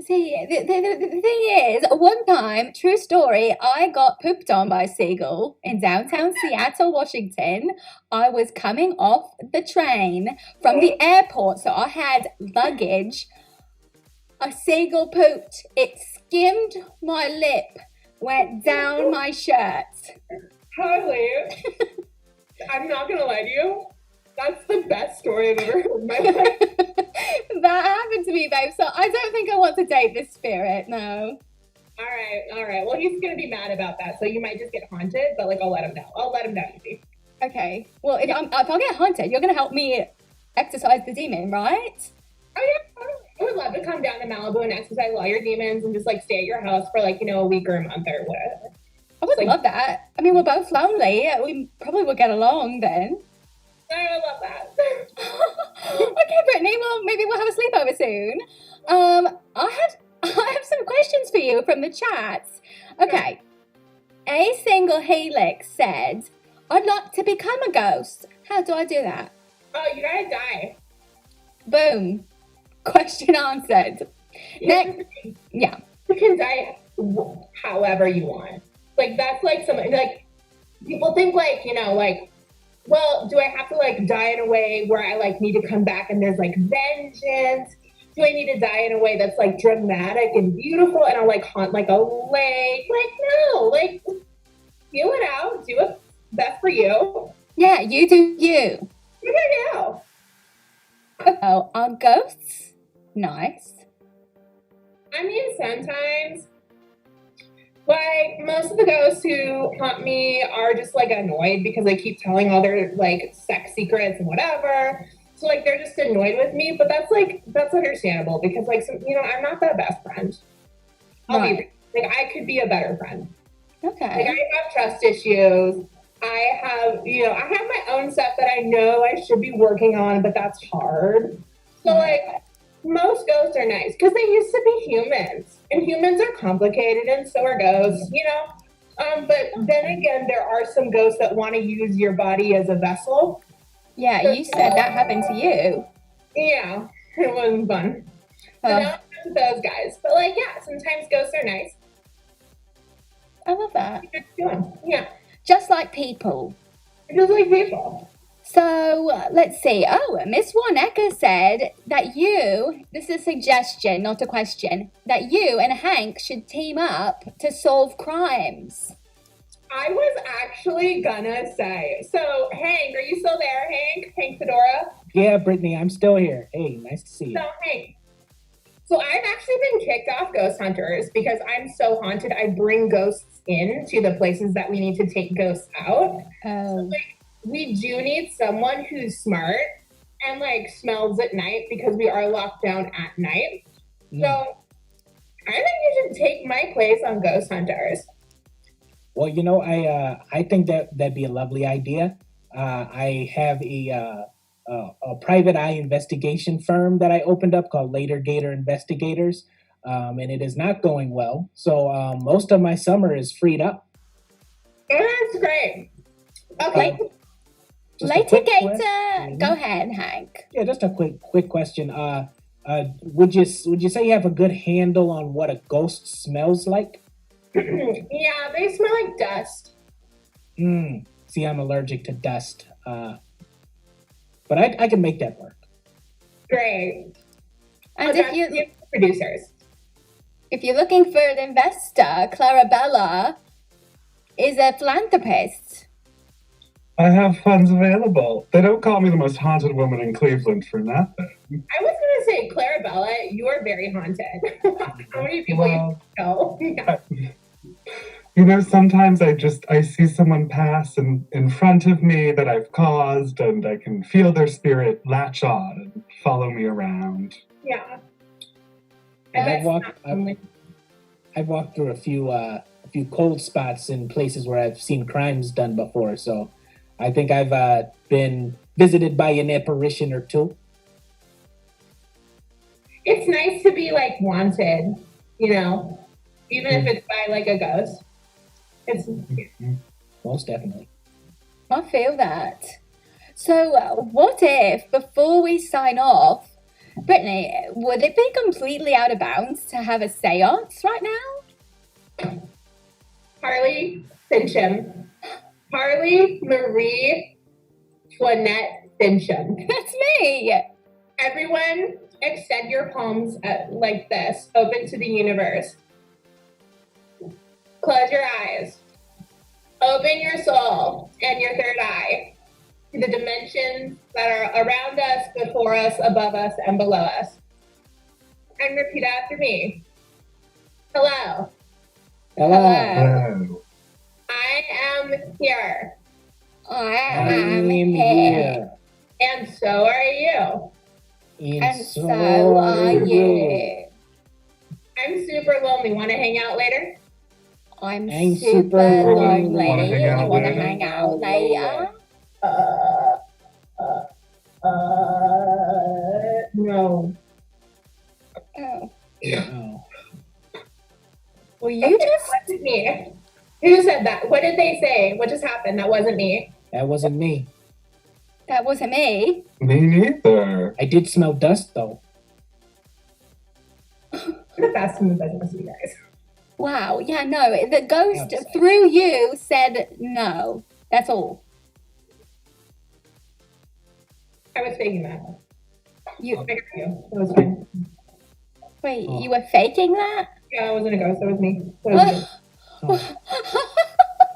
See, the thing is, one time, true story, I got pooped on by a seagull in downtown Seattle, Washington. I was coming off the train from the airport, so I had luggage. A seagull pooped. It skimmed my lip, went down my shirt. Harely, I'm not gonna lie to you. That's the best story I've ever heard in my life. That happened to me, babe. So I don't think I want to date this spirit. No. All right. Well, he's gonna be mad about that, so you might just get haunted. But like, I'll let him know. I'll let him know. Easy. Okay. Well, if I get haunted, you're gonna help me exorcise the demon, right? Oh yeah. I would love to come down to Malibu and exercise all your demons and just like stay at your house for like a week or a month or whatever. I would love that. I mean, we're both lonely. We probably would get along then. I would love that. Okay, Brittany. Well, maybe we'll have a sleepover soon. I have some questions for you from the chat. Okay. A single helix said, "I'd like to become a ghost. How do I do that?" Oh, you gotta die. Boom. Question answered. Next. Yeah. You can die however you want. Like that's like something like people think like well, do I have to like die in a way where I like need to come back and there's like vengeance? Do I need to die in a way that's like dramatic and beautiful and I'll like haunt like a lake? Like no, like feel it out, do it best for you. Yeah, you do you. You do you. Oh, are ghosts nice? I mean, sometimes. Like, most of the ghosts who haunt me are just, like, annoyed because I keep telling all their, like, sex secrets and whatever. So, like, they're just annoyed with me. But that's understandable because, like, I'm not the best friend. I could be a better friend. Okay. Like, I have trust issues. I have my own stuff that I know I should be working on, but that's hard. So, like, most ghosts are nice because they used to be humans. And humans are complicated and so are ghosts, But then again, there are some ghosts that want to use your body as a vessel. Yeah, you said that happened to you. Yeah, it wasn't fun. So now I'm with those guys. But like, yeah, sometimes ghosts are nice. I love that. Yeah. Just like people. Just like people. So, let's see. Oh, Miss Warnecker said that this is a suggestion, not a question, that you and Hank should team up to solve crimes. I was actually gonna say, so Hank, are you still there, Hank? Hank Fedora? Yeah, Brittany, I'm still here. Hey, nice to see you. So, Hank. So I've actually been kicked off Ghost Hunters because I'm so haunted. I bring ghosts in to the places that we need to take ghosts out. Oh. So, we do need someone who's smart and like smells at night because we are locked down at night. So I think you should take my place on Ghost Hunters. Well, I think that'd be a lovely idea. I have a private eye investigation firm that I opened up called Later Gator Investigators. and it is not going well. So most of my summer is freed up. That's great. Okay. Just a Lady quick Gator, question. go ahead, Hank. Yeah, just a quick question. Would you say you have a good handle on what a ghost smells like? Yeah, they smell like dust. See, I'm allergic to dust, but I can make that work. Great. And Okay, producers. if you're looking for an investor, Clarabella is a philanthropist. I have funds available. They don't call me the most haunted woman in Cleveland for nothing. I was going to say, Clarabella, you are very haunted. How many people you know? You know, sometimes I see someone pass in front of me that I've caused, and I can feel their spirit latch on and follow me around. Yeah. And I've walked through a few cold spots in places where I've seen crimes done before, so I think I've been visited by an apparition or two. It's nice to be like wanted, you know, even if it's by like a ghost. It's Most definitely. I feel that. So, what if, before we sign off, Brittany, would it be completely out of bounds to have a seance right now? Harely Fincham. Harley Marie Toinette Fincham. That's me. Everyone, extend your palms like this, open to the universe. Close your eyes. Open your soul and your third eye to the dimensions that are around us, before us, above us, and below us. And repeat after me. Hello. Hello. I am here. I am am here. And so are you. And so are you. I'm super lonely. Want to hang out later? I'm I'm super super lonely. lonely. You want to later? hang out later? No. Oh. Oh. Well, you That just... wasn't me. Who said that? What did they say? What just happened? That wasn't me. That wasn't me. That wasn't me. Me neither. I did smell dust though. I'm the best in the business, you guys. Wow. Yeah, no. The ghost Yes. through you said no. That's all. I was faking that. You I got you. It was fine. wait. Oh. You were faking that? Yeah, I wasn't a ghost. That was me. That was Oh. good.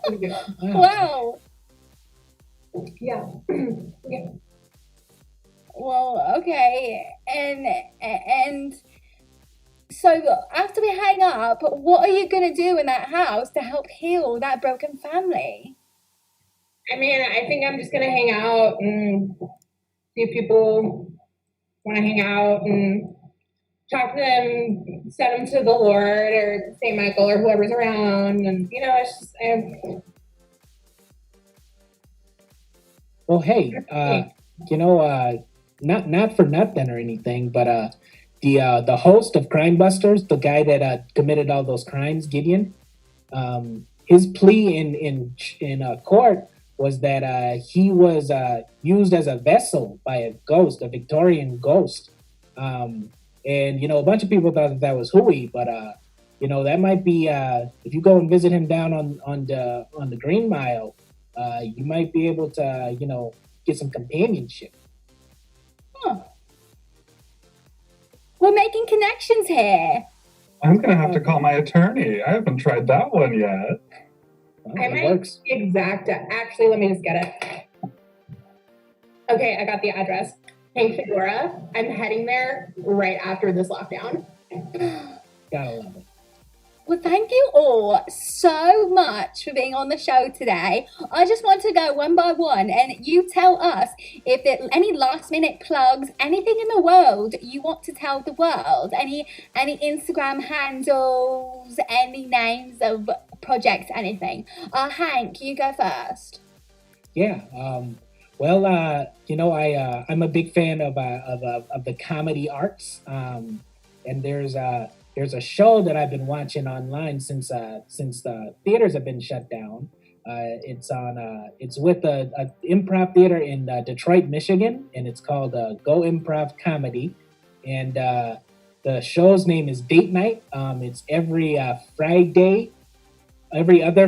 That was good. Wow. Yeah. Yeah. Well, okay. And so after we hang up, what are you gonna do in that house to help heal that broken family? I mean, I think I'm just gonna hang out and see if people want to hang out and talk to them, send them to the Lord or St. Michael or whoever's around, and you know, it's just Well, hey, not for nothing or anything, but the host of Crime Busters, the guy that committed all those crimes, Gideon, his plea in court was that he was used as a vessel by a ghost, a Victorian ghost, and a bunch of people thought that was hooey, but that might be if you go and visit him down on the Green Mile. You might be able to, get some companionship. Huh. We're making connections here. I'm gonna have to call my attorney. I haven't tried that one yet. Well, I it might works. exacta. Actually, let me just get it. Okay, I got the address. Hank Fedora. I'm heading there right after this lockdown. Gotta love it. Well, thank you all so much for being on the show today. I just want to go one by one and you tell us if there any last minute plugs, anything in the world you want to tell the world, any Instagram handles, any names of projects, anything. Hank, you go first. Yeah. I'm a big fan of the comedy arts. And there's there's a show that I've been watching online since the theaters have been shut down. It's with a improv theater in Detroit, Michigan, and it's called Go Improv Comedy. And the show's name is Date Night. It's every other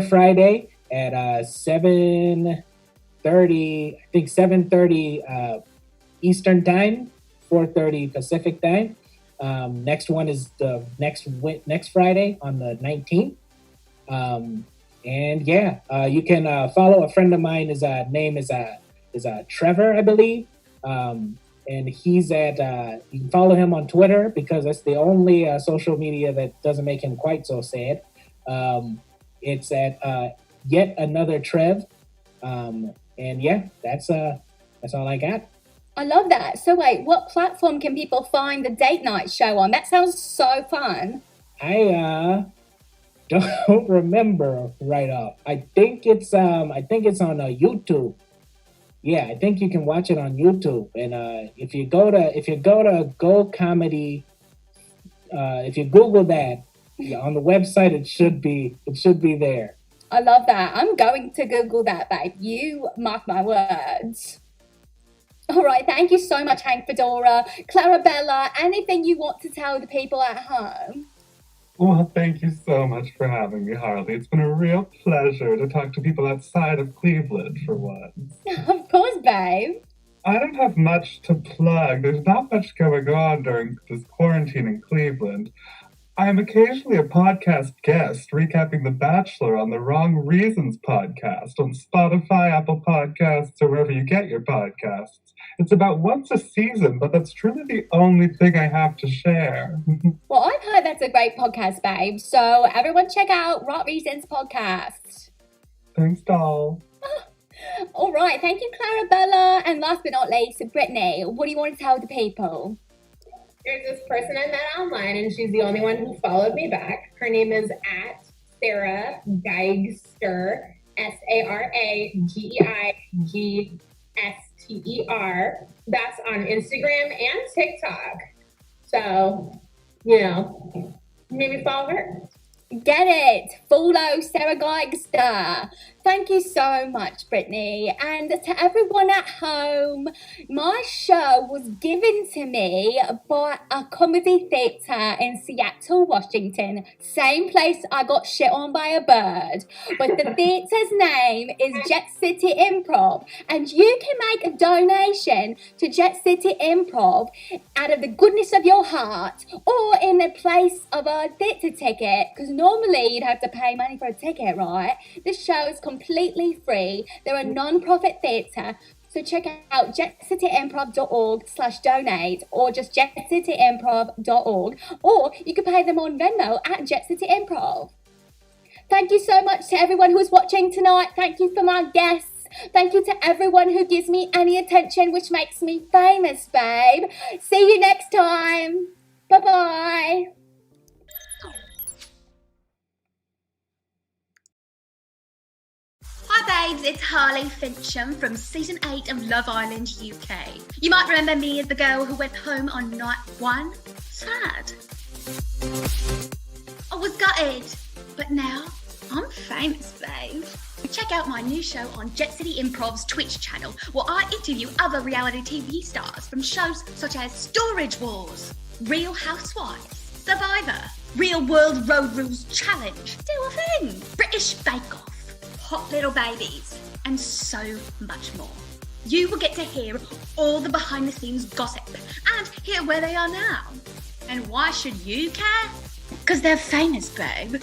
Friday at 7:30. I think 7:30 Eastern Time, 4:30 Pacific Time. Next one is the next Friday on the 19th. And yeah, you can follow a friend of mine. His name is Trevor, I believe. And he's at, you can follow him on Twitter because that's the only social media that doesn't make him quite so sad. It's at Yet Another Trev. And yeah, that's all I got. I love that. So wait, what platform can people find the date night show on? That sounds so fun. I don't remember right off. I think it's on YouTube. Yeah, I think you can watch it on YouTube. And if you go to Go Comedy, if you Google that on the website, it should be there. I love that. I'm going to Google that, babe. You mark my words. All right, thank you so much, Hank Fedora. Clarabella, anything you want to tell the people at home? Well, thank you so much for having me, Harley. It's been a real pleasure to talk to people outside of Cleveland for once. Of course, babe. I don't have much to plug. There's not much going on during this quarantine in Cleveland. I am occasionally a podcast guest recapping The Bachelor on the Wrong Reasons podcast on Spotify, Apple Podcasts, or wherever you get your podcasts. It's about once a season, but that's truly the only thing I have to share. Well, I've heard that's a great podcast, babe. So everyone check out Wrong Reasons podcast. Thanks, doll. All right, thank you, Clarabella. And last but not least, Brittany, what do you want to tell the people? There's this person I met online, and she's the only one who followed me back. Her name is at Sara Geiger, SaraGeiger. That's on Instagram and TikTok. So, maybe follow her. Get it. Follow Sara Geiger. Thank you so much, Brittany. And to everyone at home, my show was given to me by a comedy theatre in Seattle, Washington. Same place I got shit on by a bird. But the theatre's name is Jet City Improv. And you can make a donation to Jet City Improv out of the goodness of your heart or in the place of a theatre ticket. Because normally you'd have to pay money for a ticket, right? This show is completely free. They're a non-profit theatre. So check out jetcityimprov.org/donate or just jetcityimprov.org, or you can pay them on Venmo at Jet City Improv. Thank you so much to everyone who is watching tonight. Thank you for my guests. Thank you to everyone who gives me any attention, which makes me famous, babe. See you next time. Bye-bye. Hi babes, it's Harely Fincham from Season 8 of Love Island UK. You might remember me as the girl who went home on night 1 sad. I was gutted, but now I'm famous, babe. Check out my new show on Jet City Improv's Twitch channel, where I interview other reality TV stars from shows such as Storage Wars, Real Housewives, Survivor, Real World Road Rules Challenge, Do a Thing, British Bake Off, Hot Little Babies, and so much more. You will get to hear all the behind the scenes gossip and hear where they are now. And why should you care? Because they're famous, babe.